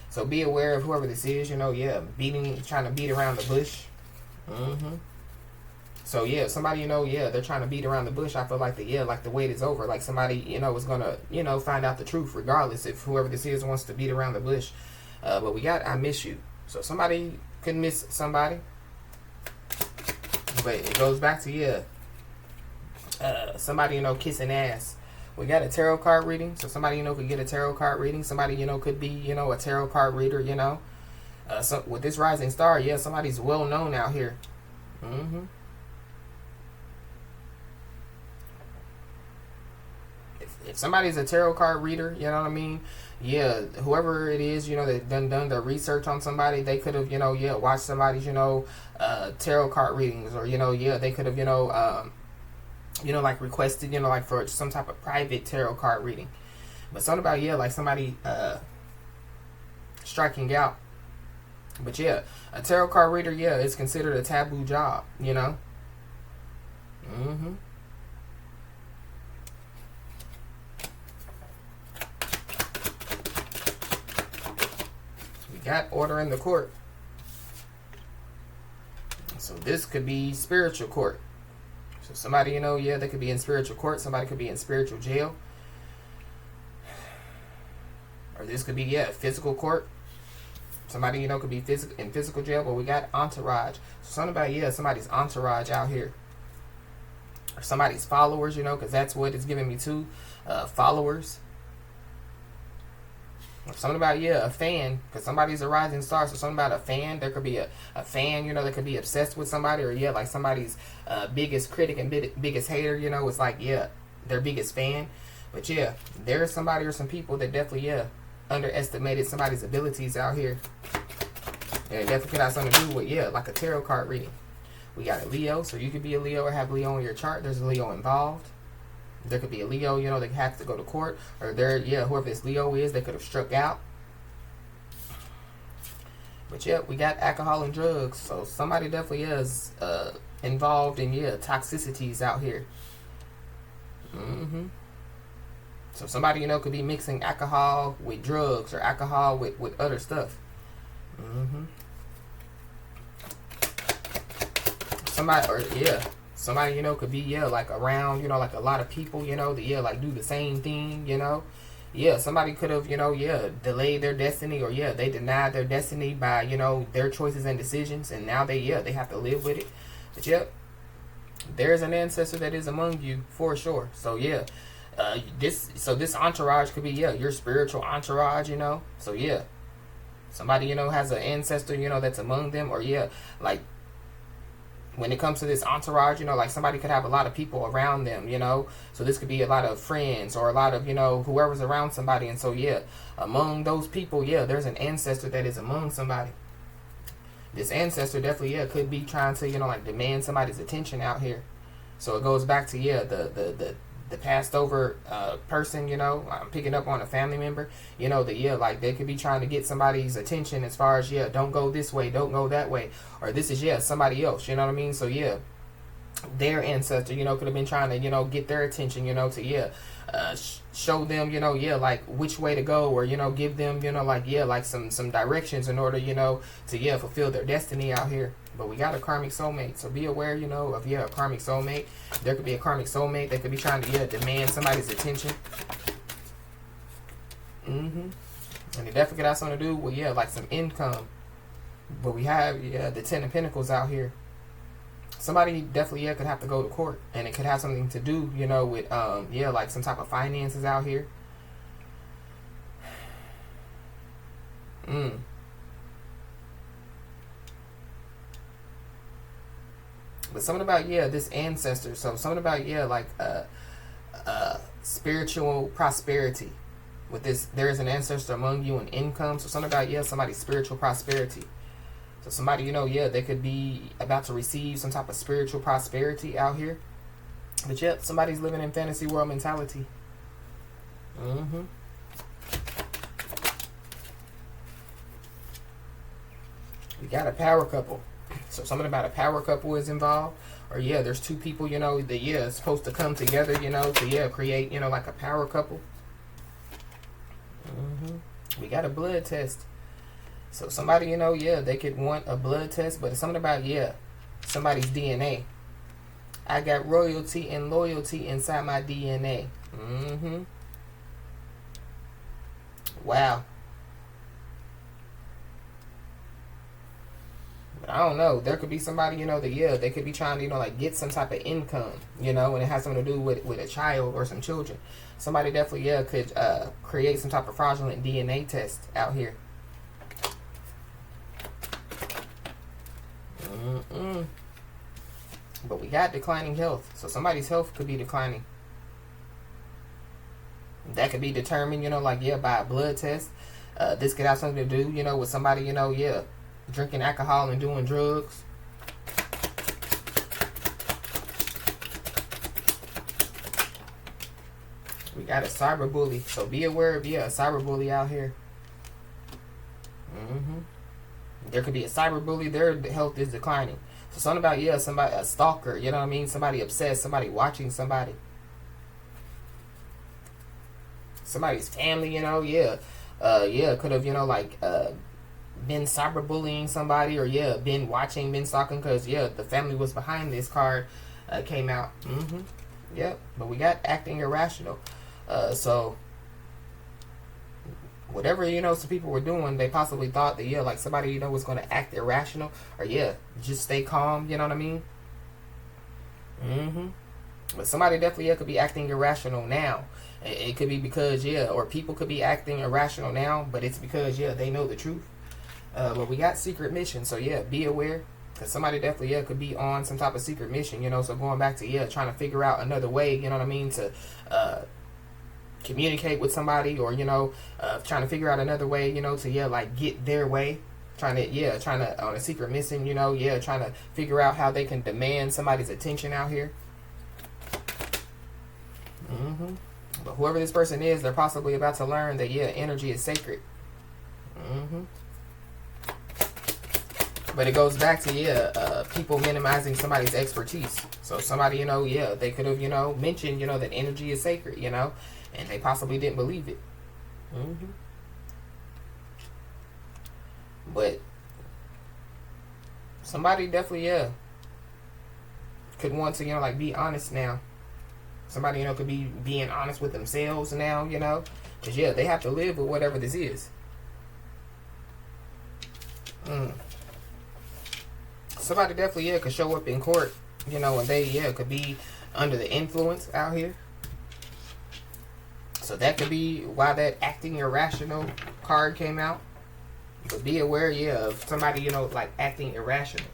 Speaker 1: So be aware of whoever this is, trying to beat around the bush. So somebody, they're trying to beat around the bush. I feel like like the wait is over. Like somebody, is gonna, find out the truth regardless if whoever this is wants to beat around the bush. But we got, I miss you. So somebody could miss somebody. But it goes back to, somebody, kissing ass. We got a tarot card reading. So somebody, could get a tarot card reading. Somebody, could be, a tarot card reader, So with this rising star, somebody's well known out here. if somebody's a tarot card reader, you know what I mean? Yeah, whoever it is, you know, that done the research on somebody, they could have, you know, yeah, watched somebody's, you know, tarot card readings, or, you know, yeah, they could have, you know, like requested, you know, like for some type of private tarot card reading. But something about, yeah, like somebody striking out. But yeah, a tarot card reader, yeah, it's considered a taboo job, you know? Mm-hmm. We got order in the court. So this could be spiritual court. So somebody, you know, yeah, they could be in spiritual court. Somebody could be in spiritual jail. Or this could be, yeah, physical court. Somebody, you know, could be in physical jail, but we got entourage. So something about, yeah, somebody's entourage out here. Or somebody's followers, you know, because that's what it's giving me too. Followers. Or something about, yeah, a fan, because somebody's a rising star. So something about a fan. There could be a fan, you know, that could be obsessed with somebody. Or, yeah, like somebody's biggest critic and biggest hater, you know. It's like, yeah, their biggest fan. But, yeah, there's somebody or some people that definitely, yeah, underestimated somebody's abilities out here. And it definitely could have something to do with, yeah, like a tarot card reading. We got a Leo, so you could be a Leo or have Leo in your chart. There's a Leo involved. There could be a Leo, you know, that has to go to court. Or there, yeah, whoever this Leo is, they could have struck out. But yeah, we got alcohol and drugs. So somebody definitely is involved in, yeah, toxicities out here. Mm-hmm. So somebody, you know, could be mixing alcohol with drugs or alcohol with other stuff. Mm-hmm. Somebody, or yeah, somebody, you know, could be, yeah, like around, you know, like a lot of people, you know, that, yeah, like do the same thing, you know. Yeah, somebody could have, you know, yeah, delayed their destiny, or, yeah, they denied their destiny by, you know, their choices and decisions, and now they, yeah, they have to live with it. But, yeah, there's an ancestor that is among you, for sure. So, yeah. This entourage could be, yeah, your spiritual entourage, you know. So yeah, somebody, you know, has an ancestor, you know, that's among them. Or yeah, like when it comes to this entourage, you know, like somebody could have a lot of people around them, you know. So this could be a lot of friends or a lot of, you know, whoever's around somebody. And so yeah, among those people, yeah, there's an ancestor that is among somebody. This ancestor definitely, yeah, could be trying to, you know, like demand somebody's attention out here. So it goes back to, yeah, the passed over person, you know, I'm picking up on a family member, you know, that, yeah, like they could be trying to get somebody's attention as far as, yeah, don't go this way, don't go that way, or this is, yeah, somebody else, you know what I mean? So yeah, their ancestor, you know, could have been trying to, you know, get their attention, you know, to, yeah, show them, you know, yeah, like which way to go, or, you know, give them, you know, like, yeah, like some directions in order, you know, to, yeah, fulfill their destiny out here. But we got a karmic soulmate, so be aware, you know, of, yeah, a karmic soulmate. There could be a karmic soulmate that could be trying to, yeah, demand somebody's attention. Mm-hmm. And it definitely could have something to do with, yeah, like some income. But we have, yeah, the Ten of Pentacles out here. Somebody definitely, yeah, could have to go to court. And it could have something to do, you know, with, yeah, like some type of finances out here. But something about, yeah, this ancestor. So something about, yeah, like spiritual prosperity. With this, there is an ancestor among you in income. So something about, yeah, somebody's spiritual prosperity. So somebody, you know, yeah, they could be about to receive some type of spiritual prosperity out here. But yep, somebody's living in fantasy world mentality. Mm-hmm. We got a power couple. So something about a power couple is involved. Or yeah, there's two people, you know, that, yeah, supposed to come together, you know, to, yeah, create, you know, like a power couple. Mm-hmm. We got a blood test. So somebody, you know, yeah, they could want a blood test, but it's something about, yeah, somebody's DNA. I got royalty and loyalty inside my DNA. Mm-hmm. Wow. But I don't know. There could be somebody, you know, that, yeah, they could be trying to, you know, like get some type of income, you know, and it has something to do with a child or some children. Somebody definitely, yeah, could create some type of fraudulent DNA test out here. But we got declining health. So somebody's health could be declining. That could be determined, you know, like, yeah, by a blood test. This could have something to do, you know, with somebody, you know, yeah, drinking alcohol and doing drugs. We got a cyber bully. So be aware of, yeah, a cyber bully out here. There could be a cyber bully. Their health is declining. So something about, yeah, somebody, a stalker, you know what I mean? Somebody obsessed, somebody watching somebody. Somebody's family, you know, yeah. Yeah, could have, you know, like, been cyberbullying somebody, or yeah, been watching, been stalking, because yeah, the family was behind this card. Came out. Yep. But we got acting irrational. So whatever, you know, some people were doing, they possibly thought that, yeah, like somebody, you know, was going to act irrational, or yeah, just stay calm, you know what I mean? But somebody definitely, yeah, could be acting irrational now. It could be because, yeah, or people could be acting irrational now, but it's because, yeah, they know the truth. But we got secret mission, so yeah, be aware, because somebody definitely, yeah, could be on some type of secret mission, you know. So going back to, yeah, trying to figure out another way, you know what I mean, to communicate with somebody, or, you know, trying to figure out another way, you know, to, yeah, like get their way. Trying to on a secret mission, you know, yeah, trying to figure out how they can demand somebody's attention out here. But whoever this person is, they're possibly about to learn that, yeah, energy is sacred. But it goes back to, yeah, people minimizing somebody's expertise. So somebody, you know, yeah, they could have, you know, mentioned, you know, that energy is sacred, you know, and they possibly didn't believe it. But somebody definitely, yeah, could want to, you know, like be honest now. Somebody, you know, could be being honest with themselves now, you know, because yeah, they have to live with whatever this is. Somebody definitely, yeah, could show up in court, you know, and they, yeah, could be under the influence out here. So that could be why that acting irrational card came out. But be aware, yeah, of somebody, you know, like acting irrational.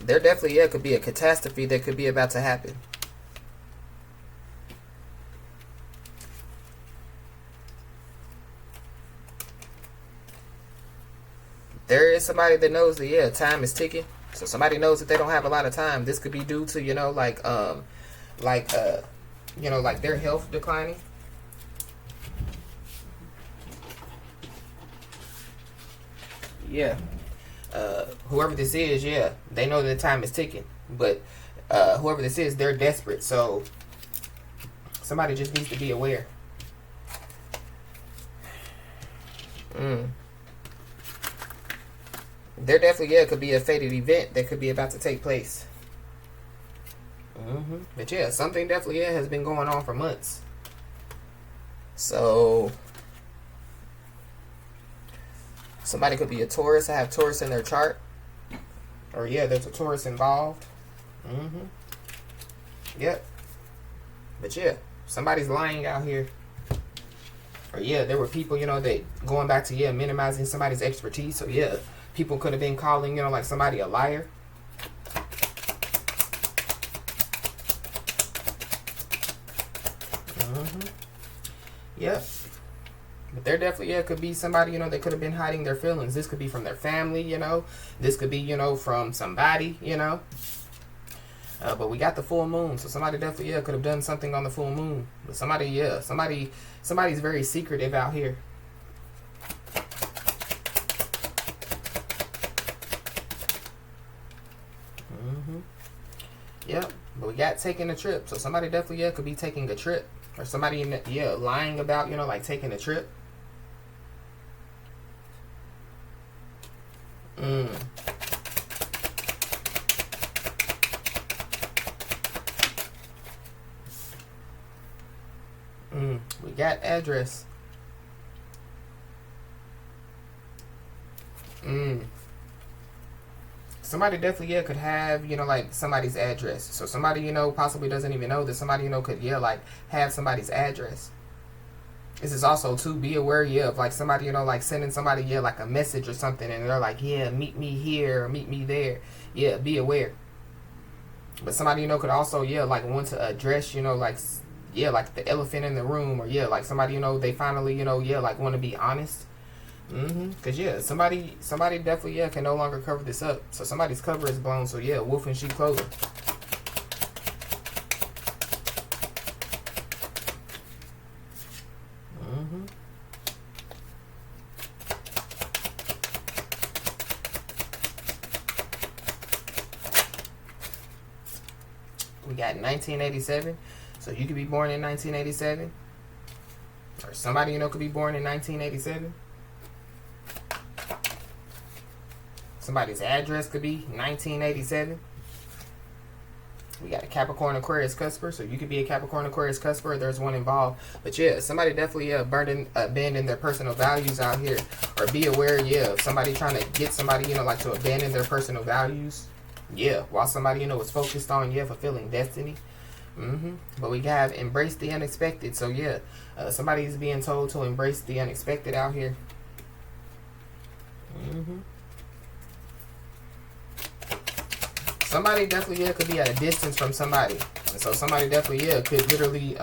Speaker 1: There definitely, yeah, could be a catastrophe that could be about to happen. There is somebody that knows that, yeah, time is ticking. So somebody knows that they don't have a lot of time. This could be due to, you know, like you know, like their health declining. Yeah. Whoever this is, yeah, they know that time is ticking. But whoever this is, they're desperate. So somebody just needs to be aware. There definitely, yeah, could be a fated event that could be about to take place. But yeah, something definitely, yeah, has been going on for months. So somebody could be a Taurus. I have Taurus in their chart. Or yeah, there's a Taurus involved. Yep. But yeah, somebody's lying out here. Or yeah, there were people, you know, that going back to, yeah, minimizing somebody's expertise. So yeah, people could have been calling, you know, like somebody a liar. Yep. But there definitely, yeah, could be somebody, you know, that could have been hiding their feelings. This could be from their family, you know. This could be, you know, from somebody, you know. But we got the full moon. So somebody definitely, yeah, could have done something on the full moon. But somebody, yeah, somebody's very secretive out here. Yep. But we got taking a trip. So somebody definitely, yeah, could be taking a trip. Or somebody, yeah, lying about, you know, like taking a trip. We got address. Somebody definitely, yeah, could have, you know, like somebody's address. So somebody, you know, possibly doesn't even know that somebody, you know, could, yeah, like have somebody's address. This is also to be aware, yeah, of like somebody, you know, like sending somebody, yeah, like a message or something, and they're like, yeah, meet me here or meet me there. Yeah, be aware. But somebody, you know, could also, yeah, like want to address, you know, like, yeah, like the elephant in the room, or yeah, like somebody, you know, they finally, you know, yeah, like want to be honest. Cause yeah, somebody definitely, yeah, can no longer cover this up. So somebody's cover is blown. So yeah, wolf in sheep clothing. We got 1987. So you could be born in 1987. Or somebody, you know, could be born in 1987. Somebody's address could be 1987. We got a Capricorn Aquarius cusper. So you could be a Capricorn Aquarius cusper. There's one involved. But yeah, somebody definitely abandon their personal values out here. Or be aware, yeah, of somebody trying to get somebody, you know, like to abandon their personal values. Yeah, while somebody, you know, is focused on, yeah, fulfilling destiny. But we have embrace the unexpected. So yeah, somebody's being told to embrace the unexpected out here. Somebody definitely, yeah, could be at a distance from somebody. And so somebody definitely, yeah, could literally,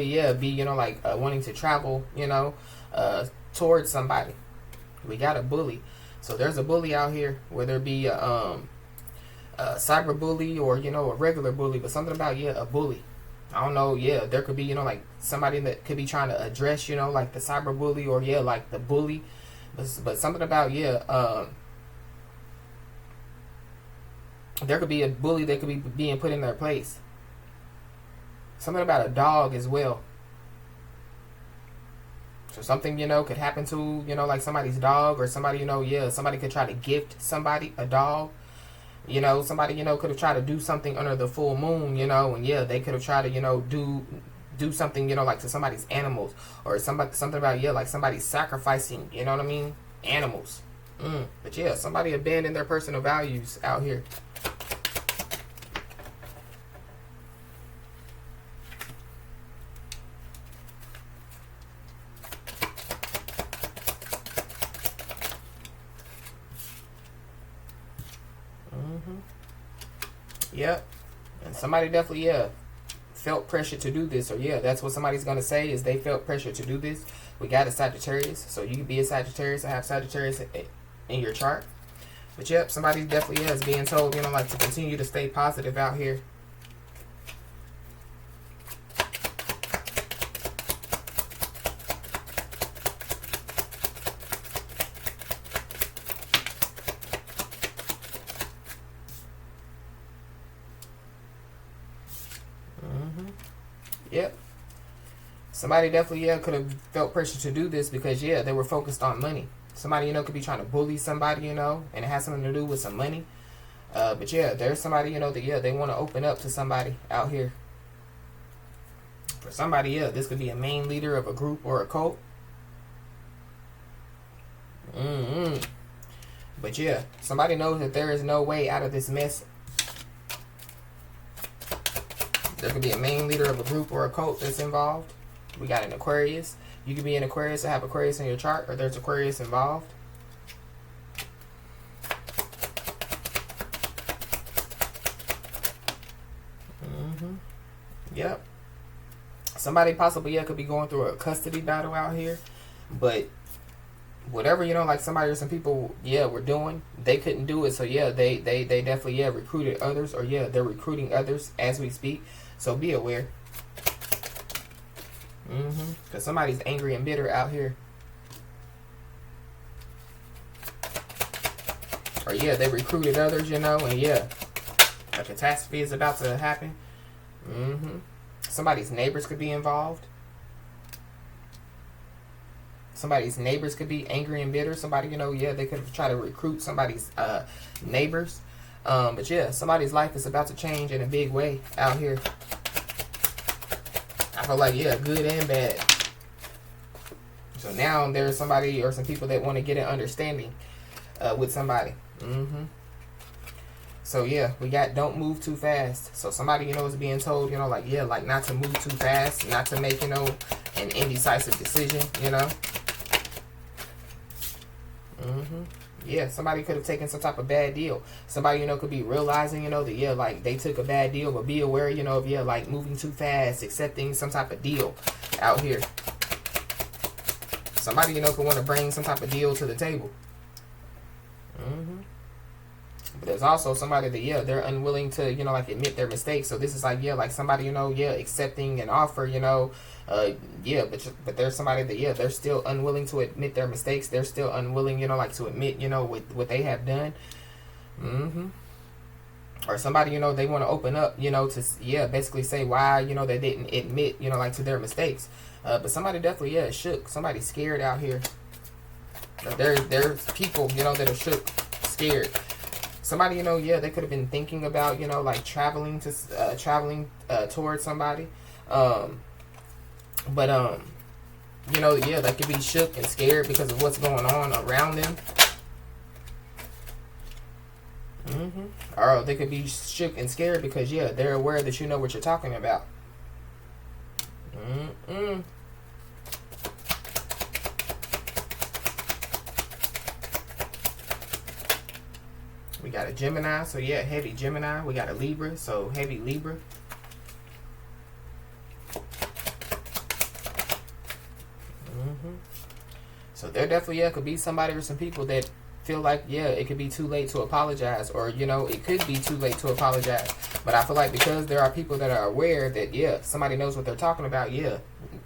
Speaker 1: yeah, be, you know, like wanting to travel, you know, towards somebody. We got a bully. So there's a bully out here, whether it be a cyber bully or, you know, a regular bully, but something about, yeah, a bully. I don't know, yeah, there could be, you know, like somebody that could be trying to address, you know, like the cyber bully or, yeah, like the bully. But something about, yeah, there could be a bully that could be being put in their place. Something about a dog as well. So something, you know, could happen to, you know, like somebody's dog, or somebody, you know, yeah, somebody could try to gift somebody a dog. You know, somebody, you know, could have tried to do something under the full moon, you know, and yeah, they could have tried to, you know, do something, you know, like to somebody's animals, or something about, yeah, like somebody sacrificing, you know what I mean? Animals. But yeah, somebody abandoned their personal values out here. Yep. And somebody definitely, yeah, felt pressure to do this. Or yeah, that's what somebody's going to say, is they felt pressure to do this. We got a Sagittarius. So you can be a Sagittarius and have Sagittarius in your chart. But yep, somebody definitely, yeah, is being told, you know, like to continue to stay positive out here. Yep. Somebody definitely, yeah, could have felt pressure to do this because, yeah, they were focused on money. Somebody, you know, could be trying to bully somebody, you know, and it has something to do with some money. But, yeah, there's somebody, you know, that, yeah, they want to open up to somebody out here. For somebody, yeah, this could be a main leader of a group or a cult. But, yeah, somebody knows that there is no way out of this mess. There could be a main leader of a group or a cult that's involved. We got an Aquarius. You could be an Aquarius and have Aquarius in your chart, or there's Aquarius involved. Yep. Somebody possibly, yeah, could be going through a custody battle out here. But whatever, you know, like somebody or some people, yeah, were doing, they couldn't do it. So, yeah, they definitely, yeah, recruited others. Or, yeah, they're recruiting others as we speak. So be aware. Because somebody's angry and bitter out here. Or yeah, they recruited others, you know, and yeah, a catastrophe is about to happen. Somebody's neighbors could be involved. Somebody's neighbors could be angry and bitter. Somebody, you know, yeah, they could have tried to recruit somebody's neighbors. But yeah, somebody's life is about to change in a big way out here. I feel like, yeah, good and bad. So now there's somebody or some people that want to get an understanding with somebody. So yeah, we got don't move too fast. So somebody, you know, is being told, you know, like, yeah, like not to move too fast, not to make, you know, an indecisive decision, you know. Yeah, somebody could have taken some type of bad deal. Somebody, you know, could be realizing, you know, that, yeah, like they took a bad deal, but be aware, you know, of, yeah, like moving too fast, accepting some type of deal out here. Somebody, you know, could want to bring some type of deal to the table. But there's also somebody that, yeah, they're unwilling to, you know, like admit their mistakes. So this is like, yeah, like somebody, you know, yeah, accepting an offer, you know, yeah, but there's somebody that, yeah, they're still unwilling to admit their mistakes. They're still unwilling, you know, like to admit, you know, what they have done. Or somebody, you know, they want to open up, you know, to, yeah, basically say why, you know, they didn't admit, you know, like to their mistakes. But somebody definitely, yeah, shook. Somebody's scared out here. There's people, you know, that are shook, scared. Somebody, you know, yeah, they could have been thinking about, you know, like traveling towards somebody. But you know, yeah, they could be shook and scared because of what's going on around them. Or they could be shook and scared because, yeah, they're aware that you know what you're talking about. We got a Gemini, so yeah, heavy Gemini. We got a Libra, so heavy Libra. So there definitely, yeah, could be somebody or some people that feel like, yeah, it could be too late to apologize, or, you know, it could be too late to apologize. But I feel like because there are people that are aware that, yeah, somebody knows what they're talking about, yeah,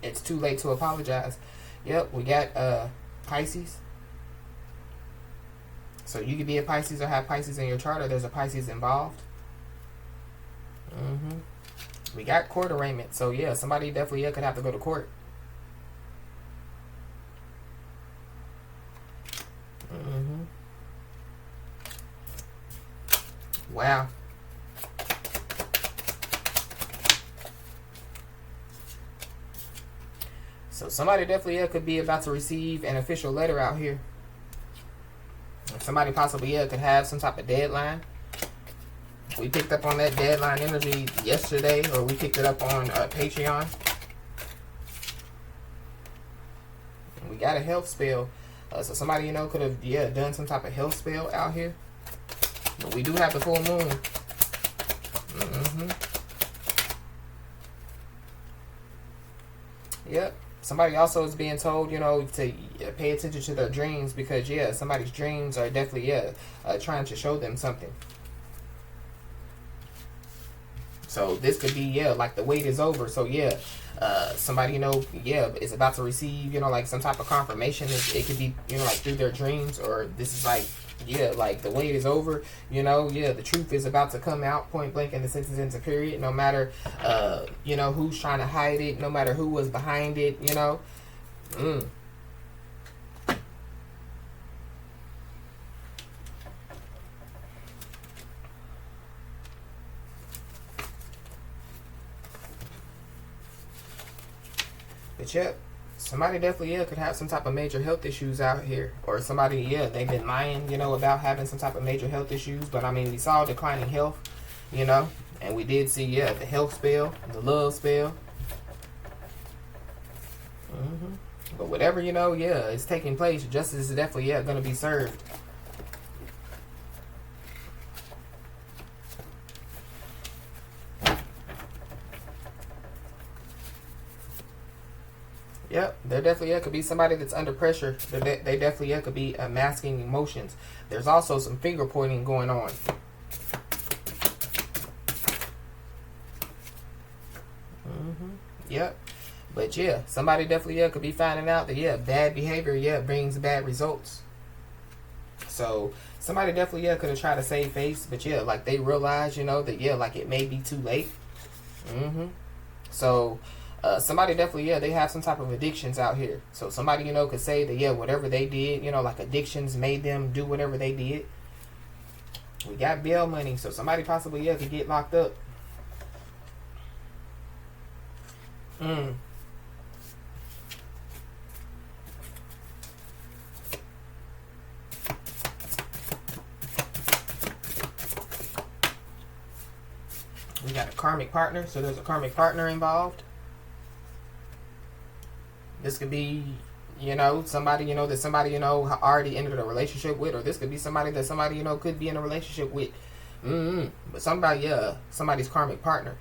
Speaker 1: it's too late to apologize. Yep, we got Pisces. So you could be a Pisces or have Pisces in your chart, or there's a Pisces involved. We got court arraignment. So yeah, somebody definitely, yeah, could have to go to court. Wow. So somebody definitely, yeah, could be about to receive an official letter out here. Somebody possibly, yeah, could have some type of deadline. We picked up on that deadline energy yesterday, or we picked it up on Patreon. We got a health spell. So somebody, you know, could have, yeah, done some type of health spell out here. But we do have the full moon. Yep. Somebody also is being told, you know, to pay attention to their dreams because, yeah, somebody's dreams are definitely, yeah, trying to show them something. So this could be, yeah, like the wait is over. So, yeah, somebody, you know, yeah, is about to receive, you know, like some type of confirmation. It could be, you know, like through their dreams, or this is like, yeah, like the wait is over, you know, yeah, the truth is about to come out, point blank, in the sentence into period, no matter, you know, who's trying to hide it, no matter who was behind it, you know. But yep, somebody definitely, yeah, could have some type of major health issues out here. Or somebody, yeah, they've been lying, you know, about having some type of major health issues. But I mean, we saw declining health, you know, and we did see, yeah, the health spell, the love spell. But whatever, you know, yeah, is taking place, justice is definitely, yeah, going to be served. Yep, there definitely, yeah, could be somebody that's under pressure. They definitely, yeah, could be masking emotions. There's also some finger pointing going on. Yep. But yeah, somebody definitely, yeah, could be finding out that, yeah, bad behavior, yeah, brings bad results. So somebody definitely, yeah, could have tried to save face, but yeah, like they realize, you know, that, yeah, like it may be too late. So somebody definitely, yeah, they have some type of addictions out here. So somebody, you know, could say that, yeah, whatever they did, you know, like addictions made them do whatever they did. We got bail money, so somebody possibly, yeah, could get locked up. got a karmic partner. So there's a karmic partner involved. This could be, you know, somebody, you know, that somebody, you know, already entered a relationship with. Or this could be somebody that somebody, you know, could be in a relationship with. But somebody, yeah, somebody's karmic partner.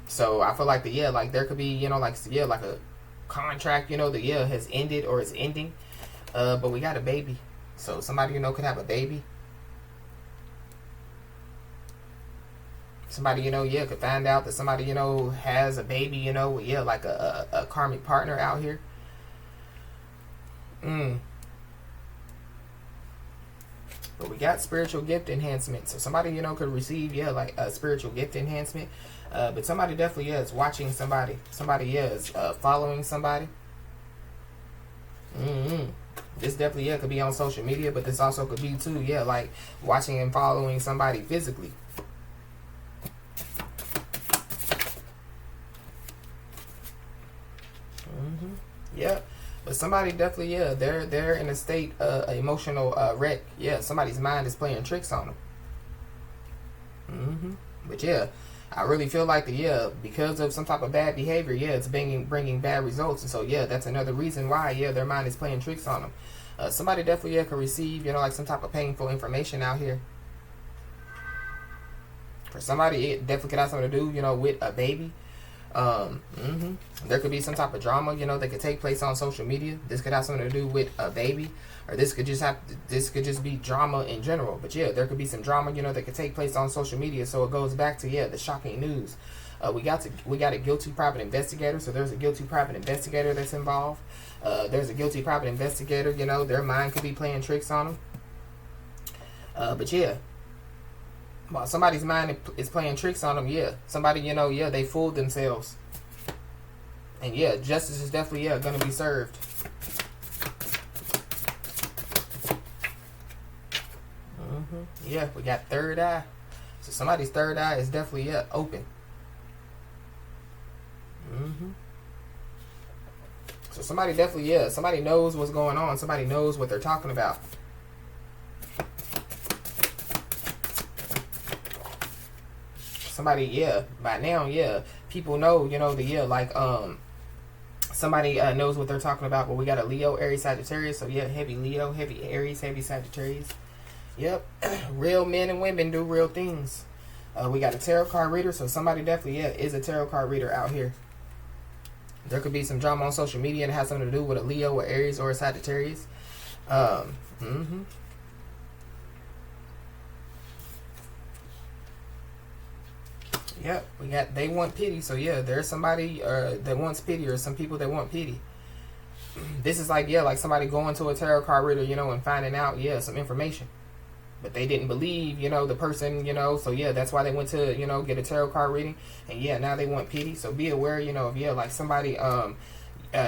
Speaker 1: So I feel like like there could be, you know, like, yeah, like a contract, you know, that, yeah, has ended or is ending. But we got a baby. So somebody, you know, could have a baby. Somebody, you know, yeah, could find out that somebody, you know, has a baby, you know, yeah, like a karmic partner out here. But we got spiritual gift enhancement. So somebody, you know, could receive, yeah, like a spiritual gift enhancement. But somebody definitely, yeah, is watching somebody. Somebody, yeah, is following somebody. This definitely, yeah, could be on social media, but this also could be, too, yeah, like watching and following somebody physically. Yep. But somebody definitely, yeah, they're in a state emotional wreck. Yeah, somebody's mind is playing tricks on them. But yeah, I really feel like because of some type of bad behavior, yeah, it's bringing bad results. And so yeah, that's another reason why, yeah, their mind is playing tricks on them. Somebody definitely, yeah, could receive, you know, like some type of painful information out here. For somebody, it definitely could have something to do, you know, with a baby. There could be some type of drama, you know, that could take place on social media. This could have something to do with a baby, or this could just be drama in general. But yeah, there could be some drama, you know, that could take place on social media. So it goes back to, yeah, the shocking news. We got a guilty private investigator. So there's a guilty private investigator that's involved. There's a guilty private investigator, you know, their mind could be playing tricks on them. But yeah, while somebody's mind is playing tricks on them, yeah, somebody, you know, yeah, they fooled themselves. And yeah, justice is definitely, yeah, going to be served. Yeah, we got third eye. So somebody's third eye is definitely, yeah, open. So somebody definitely, yeah, somebody knows what's going on. Somebody knows what they're talking about. Somebody, yeah, by now, yeah, people know, you know, somebody knows what they're talking about. But we got a Leo, Aries, Sagittarius. So yeah, heavy Leo, heavy Aries, heavy Sagittarius. Yep, real men and women do real things. We got a tarot card reader. So somebody definitely, yeah, is a tarot card reader out here. There could be some drama on social media and it has something to do with a Leo, or Aries, or a Sagittarius. Yep, we got they want pity. So yeah, there's somebody that wants pity, or some people that want pity. This is like, yeah, like somebody going to a tarot card reader, you know, and finding out, yeah, some information. But they didn't believe, you know, the person, you know, so yeah, that's why they went to, you know, get a tarot card reading. And yeah, now they want pity. So be aware, you know, of, yeah, like somebody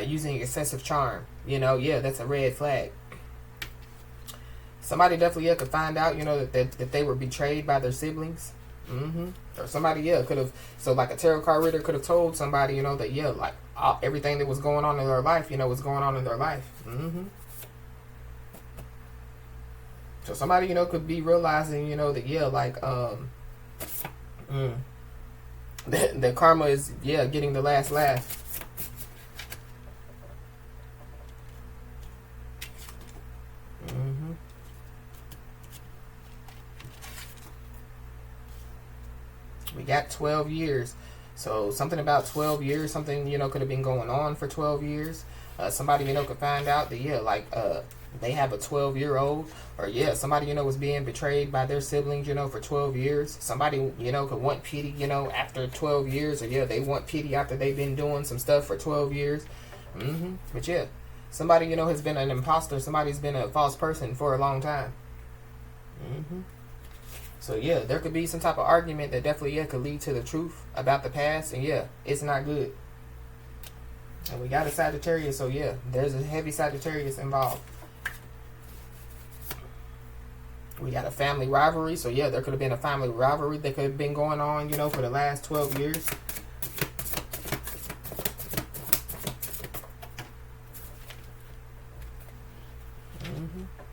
Speaker 1: using excessive charm, you know, yeah, that's a red flag. Somebody definitely, yeah, could find out, you know, that they were betrayed by their siblings. Or somebody, yeah, could have, so like a tarot card reader could have told somebody, you know, that, yeah, like everything that was going on in their life, you know, was going on in their life. So somebody, you know, could be realizing, you know, that, yeah, like, that karma is, yeah, getting the last laugh. We got 12 years. So something about 12 years, something, you know, could have been going on for 12 years. Somebody, you know, could find out that, yeah, like, they have a 12-year-old, or yeah, somebody, you know, was being betrayed by their siblings, you know, for 12 years. Somebody, you know, could want pity, you know, after 12 years, or yeah, they want pity after they've been doing some stuff for 12 years. But yeah, somebody, you know, has been an imposter. Somebody's been a false person for a long time. So yeah, there could be some type of argument that definitely, yeah, could lead to the truth about the past, and yeah, it's not good. And we got a Sagittarius, so yeah, there's a heavy Sagittarius involved. We got a family rivalry. So yeah, there could have been a family rivalry that could have been going on, you know, for the last 12 years.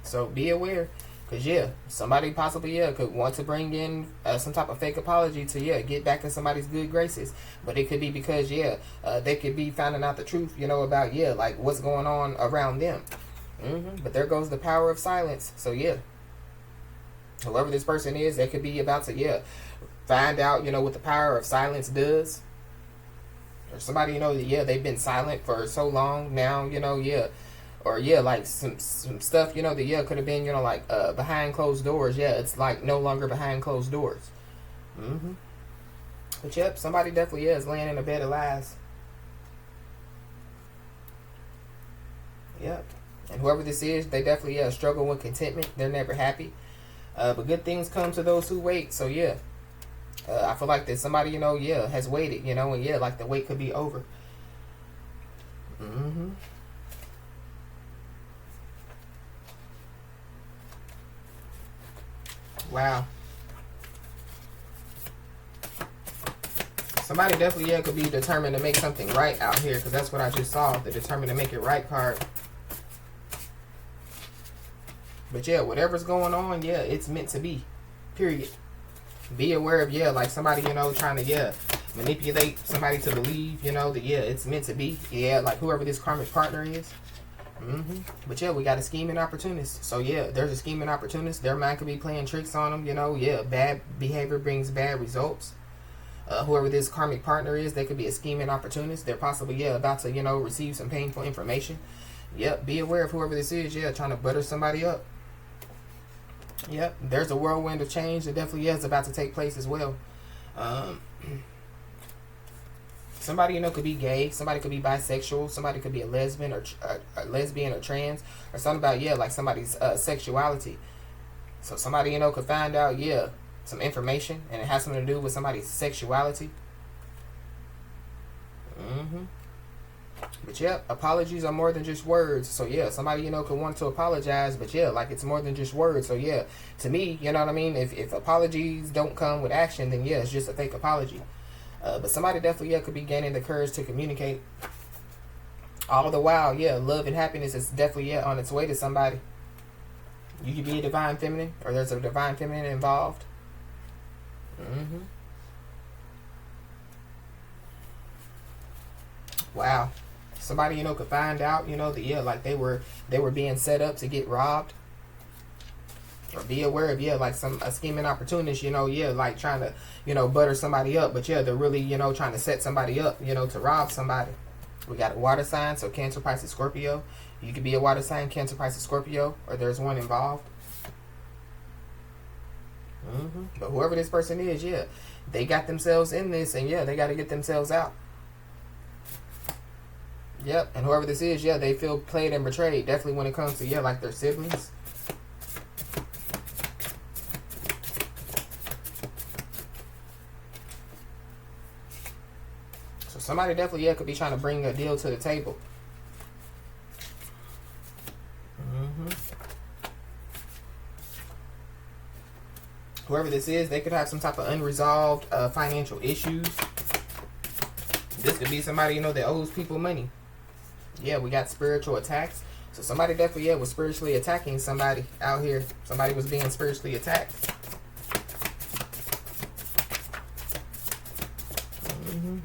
Speaker 1: So be aware. Because, yeah, somebody possibly, yeah, could want to bring in some type of fake apology to, yeah, get back in somebody's good graces. But it could be because, yeah, they could be finding out the truth, you know, about, yeah, like what's going on around them. But there goes the power of silence. So, yeah, whoever this person is, they could be about to, yeah, find out, you know, what the power of silence does. Or somebody, you know, yeah, they've been silent for so long now, you know, yeah. Or, yeah, like some stuff, you know, that, yeah, could have been, you know, like behind closed doors. Yeah, it's like no longer behind closed doors. But, yep, somebody definitely is laying in a bed of lies. Yep. And whoever this is, they definitely, yeah, struggle with contentment. They're never happy. But good things come to those who wait. So, yeah. I feel like that somebody, you know, yeah, has waited, you know, and, yeah, like the wait could be over. Wow. Somebody definitely, yeah, could be determined to make something right out here, because that's what I just saw, the determined to make it right card. But, yeah, whatever's going on, yeah, it's meant to be. Period. Be aware of, yeah, like somebody, you know, trying to, yeah, manipulate somebody to believe, you know, that, yeah, it's meant to be. Yeah, like whoever this karmic partner is. But, yeah, we got a scheming opportunist. So, yeah, there's a scheming opportunist. Their mind could be playing tricks on them, you know. Yeah, bad behavior brings bad results. Whoever this karmic partner is, they could be a scheming opportunist. They're possibly, yeah, about to, you know, receive some painful information. Yep, be aware of whoever this is, yeah, trying to butter somebody up. Yep, there's a whirlwind of change that definitely is about to take place as well. Somebody, you know, could be gay. Somebody could be bisexual. Somebody could be a lesbian or trans, or something about, yeah, like somebody's sexuality. So somebody, you know, could find out, yeah, some information, and it has something to do with somebody's sexuality. But, yeah, apologies are more than just words. So, yeah, somebody, you know, could want to apologize, but, yeah, like it's more than just words. So, yeah, to me, you know what I mean? If apologies don't come with action, then, yeah, it's just a fake apology. But somebody definitely, yeah, could be gaining the courage to communicate. All the while, yeah, love and happiness is definitely, yeah, on its way to somebody. You could be a divine feminine, or there's a divine feminine involved. Wow. Somebody, you know, could find out, you know, that, yeah, like they were being set up to get robbed. Or be aware of, yeah, like a scheming opportunist, you know, yeah, like trying to, you know, butter somebody up. But, yeah, they're really, you know, trying to set somebody up, you know, to rob somebody. We got a water sign, so Cancer, Pisces, Scorpio. You could be a water sign, Cancer, Pisces, Scorpio, or there's one involved. But whoever this person is, yeah, they got themselves in this, and, yeah, they got to get themselves out. Yep, and whoever this is, yeah, they feel played and betrayed. Definitely when it comes to, yeah, like their siblings. So somebody definitely, yeah, could be trying to bring a deal to the table. Whoever this is, they could have some type of unresolved financial issues. This could be somebody, you know, that owes people money. Yeah, we got spiritual attacks. So somebody definitely, yeah, was spiritually attacking somebody out here. Somebody was being spiritually attacked.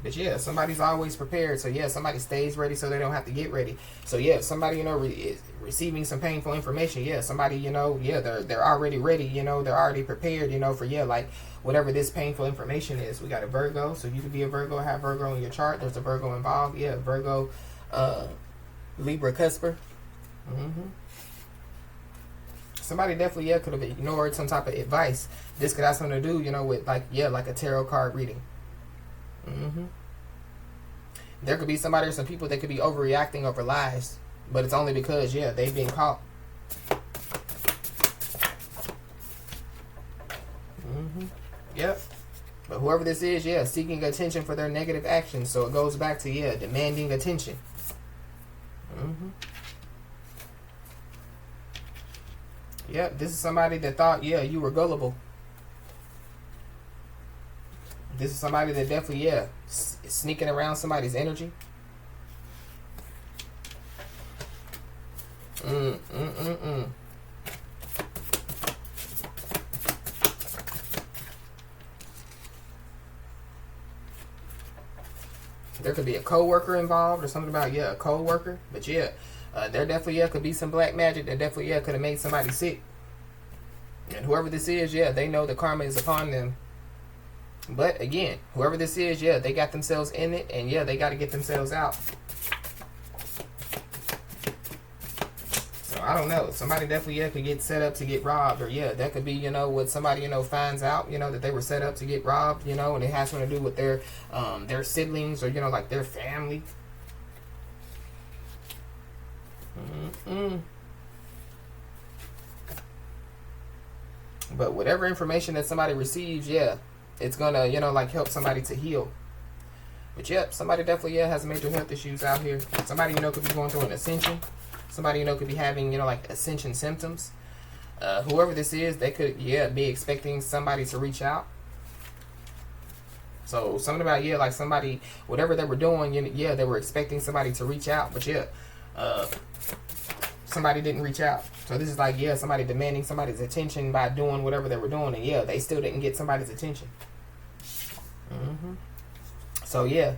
Speaker 1: But, yeah, somebody's always prepared. So, yeah, somebody stays ready so they don't have to get ready. So, yeah, somebody, you know, is receiving some painful information. Yeah, somebody, you know, yeah, they're already ready. You know, they're already prepared, you know, for, yeah, like whatever this painful information is. We got a Virgo. So you could be a Virgo, have Virgo in your chart. There's a Virgo involved. Yeah, Virgo, Libra, Cusper. Somebody definitely, yeah, could have ignored some type of advice. This could have something to do, you know, with like, yeah, like a tarot card reading. There could be somebody or some people that could be overreacting over lies, but it's only because, yeah, they've been caught. Yep. But whoever this is, yeah, seeking attention for their negative actions. So it goes back to, yeah, demanding attention. Yep, this is somebody that thought, yeah, you were gullible. This is somebody that definitely, yeah, is sneaking around somebody's energy. There could be a co-worker involved or something about, yeah, a co-worker. But yeah, there definitely, yeah, could be some black magic that definitely, yeah, could have made somebody sick. And whoever this is, yeah, they know the karma is upon them. But again, whoever this is, yeah, they got themselves in it, and yeah, they got to get themselves out. So I don't know. Somebody definitely, yeah, could get set up to get robbed, or yeah, that could be, you know, what somebody, you know, finds out, you know, that they were set up to get robbed, you know, and it has something to do with their siblings or, you know, like their family. But whatever information that somebody receives, yeah, it's gonna, you know, like help somebody to heal. But yep, somebody definitely, yeah, has major health issues out here. Somebody, you know, could be going through an ascension. Somebody, you know, could be having, you know, like ascension symptoms. Whoever this is, they could, yeah, be expecting somebody to reach out. So something about, yeah, like somebody, whatever they were doing, yeah, they were expecting somebody to reach out. But yeah, somebody didn't reach out. So this is like, yeah, somebody demanding somebody's attention by doing whatever they were doing. And yeah, they still didn't get somebody's attention. So yeah,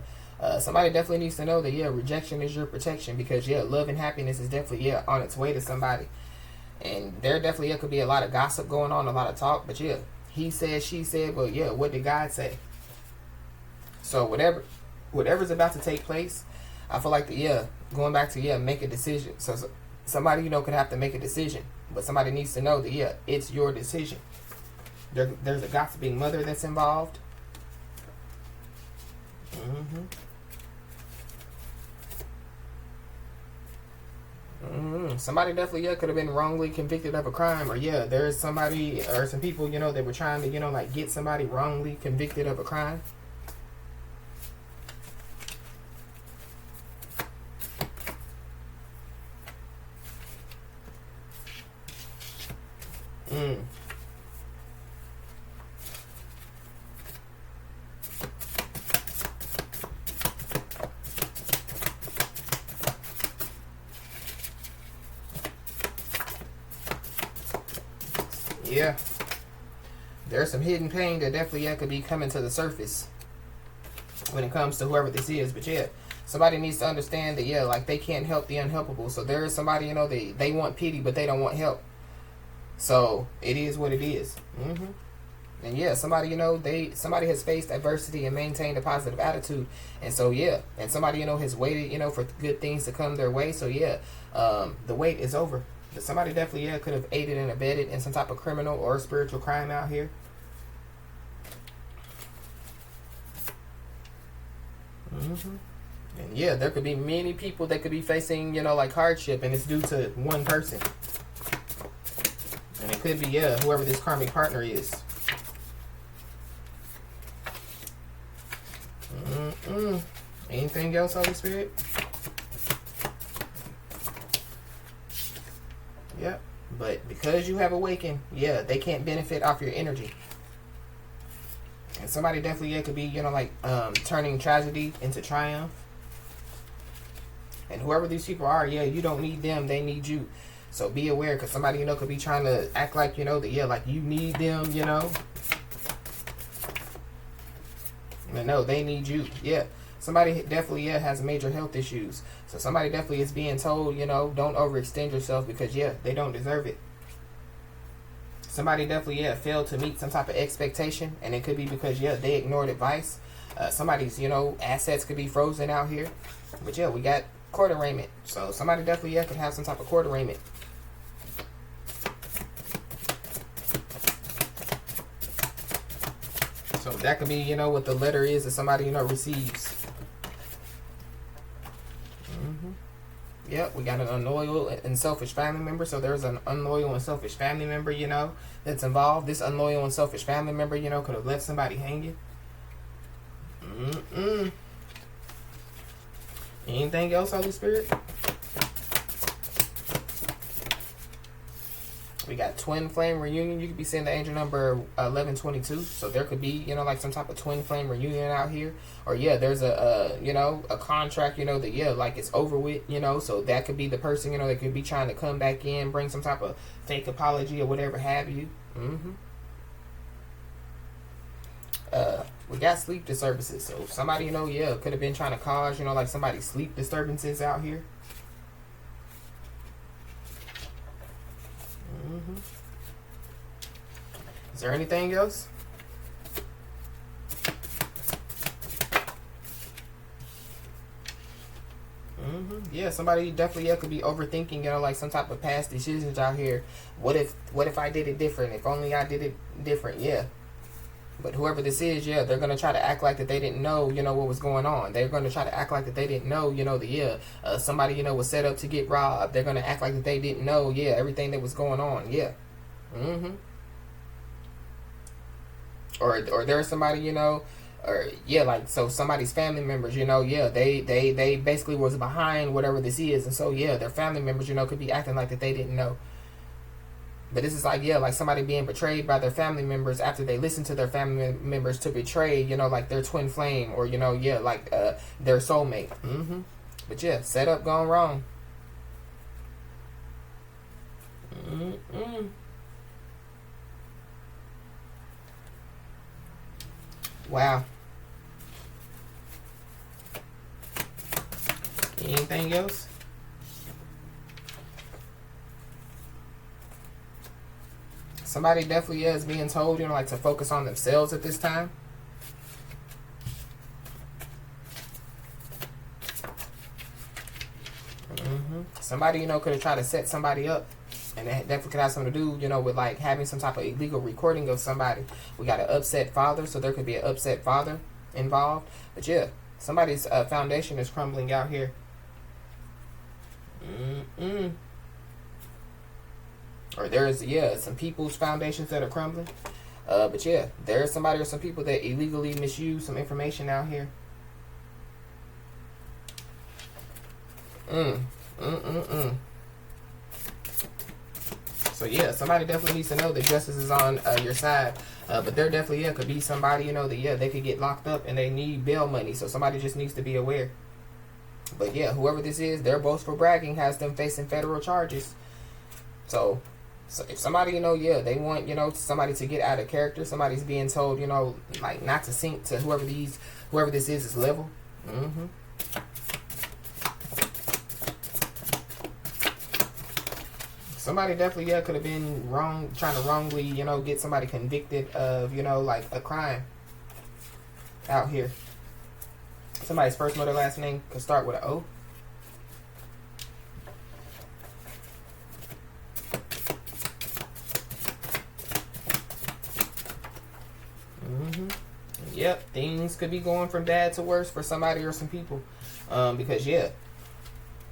Speaker 1: somebody definitely needs to know that, yeah, rejection is your protection, because yeah, love and happiness is definitely, yeah, on its way to somebody. And there definitely, yeah, could be a lot of gossip going on, a lot of talk. But yeah, he said, she said, but yeah, what did God say? So whatever's about to take place, I feel like, yeah, going back to, yeah, make a decision. So somebody, you know, could have to make a decision, but somebody needs to know that, yeah, it's your decision. There's a gossiping mother that's involved. Somebody definitely, yeah, could have been wrongly convicted of a crime, or yeah, there's somebody or some people, you know, that were trying to, you know, like get somebody wrongly convicted of a crime. Yeah, there's some hidden pain that definitely, yeah, could be coming to the surface when it comes to whoever this is. But yeah, somebody needs to understand that, yeah, like they can't help the unhelpable. So there is somebody, you know, they want pity, but they don't want help. So it is what it is. And yeah, somebody, you know, somebody has faced adversity and maintained a positive attitude. And so yeah, and somebody, you know, has waited, you know, for good things to come their way. So yeah, the wait is over. But somebody definitely, yeah, could have aided and abetted in some type of criminal or spiritual crime out here. And yeah, there could be many people that could be facing, you know, like hardship, and it's due to one person. And it could be, yeah, whoever this karmic partner is. Anything else, Holy Spirit? Yep. But because you have awakened, yeah, they can't benefit off your energy. And somebody definitely, yeah, could be, you know, like turning tragedy into triumph. And whoever these people are, yeah, you don't need them, they need you. So be aware, because somebody, you know, could be trying to act like, you know, that, yeah, like you need them, you know. But no, they need you. Yeah. Somebody definitely, yeah, has major health issues. So somebody definitely is being told, you know, don't overextend yourself, because, yeah, they don't deserve it. Somebody definitely, yeah, failed to meet some type of expectation. And it could be because, yeah, they ignored advice. Somebody's, you know, assets could be frozen out here. But, yeah, we got court arraignment. So somebody definitely, yeah, could have some type of court arraignment. So that could be, you know, what the letter is that somebody, you know, receives. Yep, we got an unloyal and selfish family member. So there's an unloyal and selfish family member, you know, that's involved. This unloyal and selfish family member, you know, could have left somebody hanging. Anything else, Holy Spirit? We got twin flame reunion. You could be seeing the angel number 1122. So there could be, you know, like some type of twin flame reunion out here. Or yeah, there's you know, a contract, you know, that, yeah, like it's over with, you know. So that could be the person, you know, that could be trying to come back in, bring some type of fake apology or whatever have you. We got sleep disturbances. So somebody, yeah, could have been trying to cause, like somebody's sleep disturbances out here. Is there anything else? Yeah, somebody definitely could be overthinking, like some type of past decisions out here. What if I did it different? If only I did it different, yeah. But whoever this is, yeah, they're gonna try to act like that they didn't know, what was going on. They're gonna try to act like that they didn't know, somebody, was set up to get robbed. They're gonna act like that they didn't know, yeah, everything that was going on, yeah. Or there's somebody, or yeah, like, so somebody's family members, yeah, they basically was behind whatever this is, and so yeah, their family members, could be acting like that they didn't know. But this is like, yeah, like somebody being betrayed by their family members after they listen to their family members to betray, like their twin flame, or yeah, like their soulmate. But yeah, setup gone wrong. Wow. Anything else? Somebody definitely is being told, like to focus on themselves at this time. Somebody, could have tried to set somebody up. And that definitely could have something to do, with like having some type of illegal recording of somebody. We got an upset father, so there could be an upset father involved. But yeah, somebody's foundation is crumbling out here. Or there's, yeah, some people's foundations that are crumbling. But yeah, there's somebody or some people that illegally misuse some information out here. So yeah, somebody definitely needs to know that justice is on your side. But there definitely, could be somebody, that, they could get locked up and they need bail money. So somebody just needs to be aware. But yeah, whoever this is, their boastful bragging has them facing federal charges. So if somebody, yeah, they want, somebody to get out of character, somebody's being told, like not to sink to whoever this is level. Somebody definitely, could have been wrong, trying to wrongly, get somebody convicted of, like a crime out here. Somebody's first, mother, last name could start with an O. Yep, things could be going from bad to worse for somebody or some people. Because, yeah,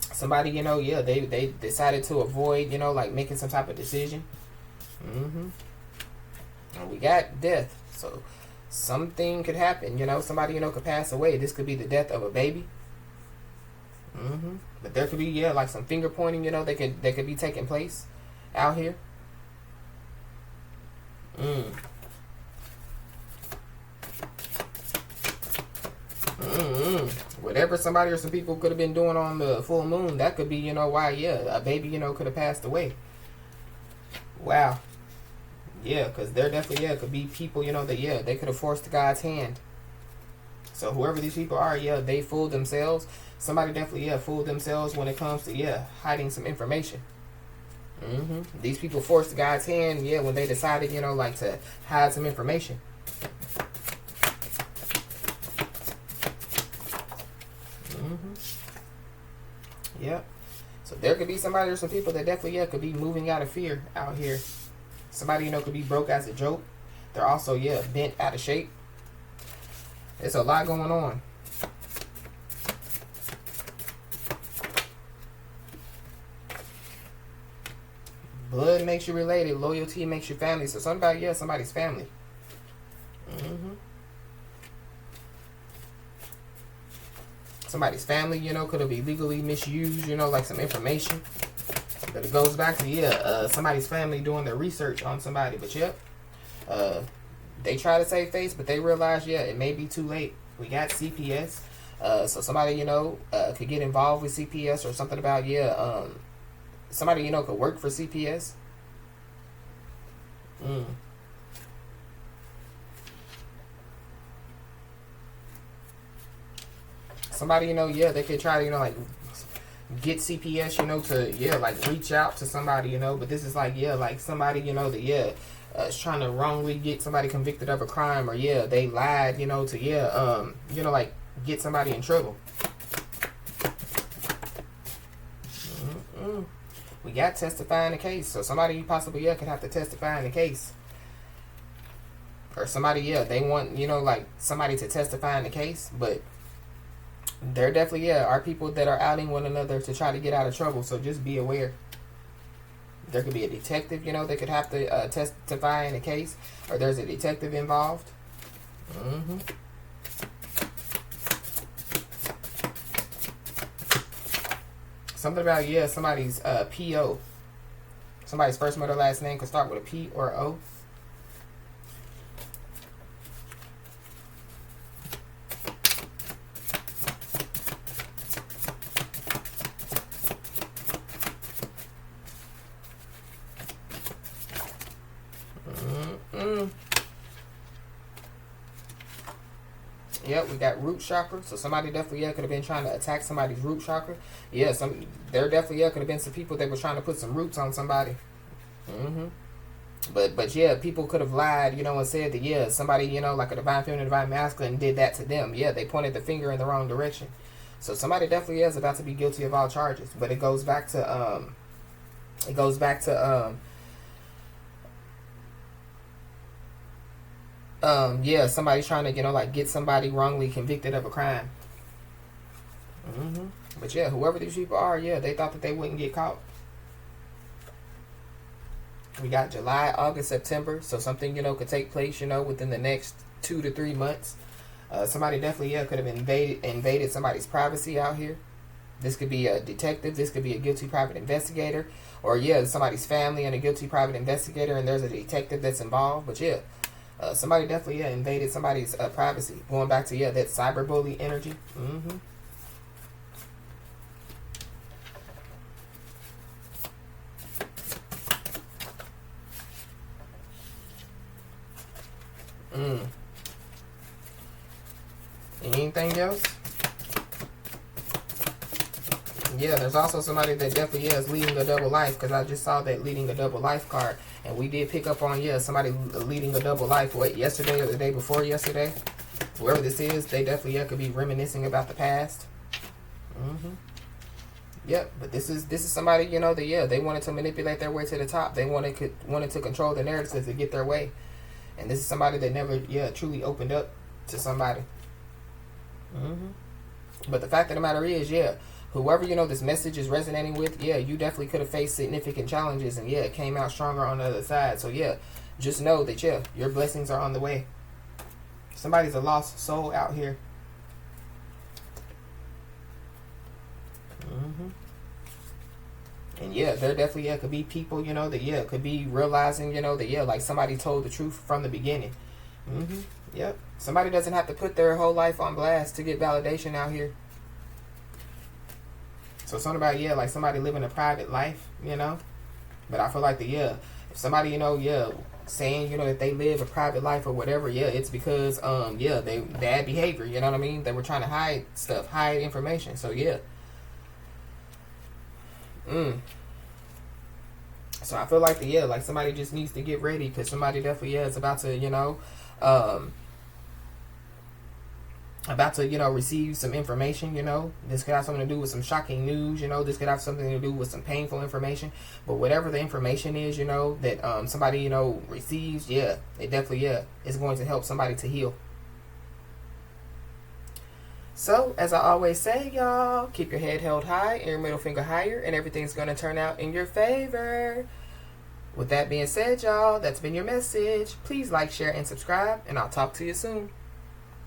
Speaker 1: somebody, yeah, they decided to avoid, like making some type of decision. And we got death. So something could happen, somebody, could pass away. This could be the death of a baby. But there could be, yeah, like some finger pointing, they could be taking place out here. Whatever somebody or some people could have been doing on the full moon, that could be, why, yeah, a baby, could have passed away. Wow. Yeah, because there definitely, could be people, that, they could have forced God's hand. So whoever these people are, they fooled themselves. Somebody definitely, fooled themselves when it comes to, hiding some information. These people forced God's hand, when they decided, like to hide some information. Yep. So there could be somebody or some people that definitely, could be moving out of fear out here. Somebody, could be broke as a joke. They're also, bent out of shape. There's a lot going on. Blood makes you related. Loyalty makes you family. So somebody, somebody's family. Somebody's family, could have illegally misused, like some information. But it goes back to, somebody's family doing their research on somebody. But, they try to save face, but they realize, it may be too late. We got CPS. So somebody, could get involved with CPS or something about, somebody, could work for CPS. somebody, you know, yeah, they could try to, you know, like get CPS, you know, to, yeah, like reach out to somebody, you know, but this is like, yeah, like somebody, you know, that, yeah, is trying to wrongly get somebody convicted of a crime, or, yeah, they lied, you know, to, yeah, you know, like get somebody in trouble. We got testifying the case, so somebody possibly, yeah, could have to testify in the case. Or somebody, yeah, they want, you know, like somebody to testify in the case, but there definitely, yeah, are people that are outing one another to try to get out of trouble, so just be aware. There could be a detective, you know, that could have to testify in a case, or there's a detective involved. Something about, yeah, somebody's PO. Somebody's first, middle, last name could start with a P or O. Yep, we got root chakra. So somebody definitely, yeah, could have been trying to attack somebody's root chakra. Yeah, there definitely, yeah, could have been some people that were trying to put some roots on somebody. But yeah, people could have lied, you know, and said that, yeah, somebody, you know, like a divine feminine, divine masculine did that to them. Yeah, they pointed the finger in the wrong direction. So somebody definitely is about to be guilty of all charges. But it goes back to yeah, somebody's trying to, you know, like get somebody wrongly convicted of a crime. But yeah, whoever these people are, yeah, they thought that they wouldn't get caught. We got July, August, September, so something, you know, could take place, you know, within the next 2 to 3 months. Somebody definitely, yeah, could have invaded somebody's privacy out here. This could be a detective, this could be a guilty private investigator, or yeah, somebody's family and a guilty private investigator, and there's a detective that's involved. But yeah, somebody definitely, yeah, invaded somebody's privacy. Going back to, yeah, that cyberbully energy. Anything else? Yeah, there's also somebody that definitely, yeah, is leading a double life, because I just saw that leading a double life card, and we did pick up on, yeah, somebody leading a double life, what, yesterday or the day before yesterday? Whoever this is, they definitely, yeah, could be reminiscing about the past. Yep, but this is somebody, you know, that, yeah, they wanted to manipulate their way to the top. They wanted to control the narrative to get their way. And this is somebody that never, yeah, truly opened up to somebody. But the fact of the matter is, yeah, whoever, you know, this message is resonating with, yeah, you definitely could have faced significant challenges, and yeah, came out stronger on the other side. So yeah, just know that, yeah, your blessings are on the way. Somebody's a lost soul out here. And yeah, there definitely, yeah, could be people, you know, that, yeah, could be realizing, you know, that, yeah, like somebody told the truth from the beginning. Yep. Somebody doesn't have to put their whole life on blast to get validation out here. So something about, yeah, like somebody living a private life, you know. But I feel like if somebody, you know, yeah, saying, you know, that they live a private life or whatever, yeah, it's because, yeah, they bad behavior, you know what I mean? They were trying to hide stuff, hide information. So yeah. So I feel like yeah, like somebody just needs to get ready, because somebody definitely, yeah, is about to, you know, receive some information, you know. This could have something to do with some shocking news, you know. This could have something to do with some painful information. But whatever the information is, you know, that somebody, you know, receives, yeah, it definitely, yeah, is going to help somebody to heal. So, as I always say, y'all, keep your head held high and your middle finger higher, and everything's going to turn out in your favor. With that being said, y'all, that's been your message. Please like, share, and subscribe, and I'll talk to you soon.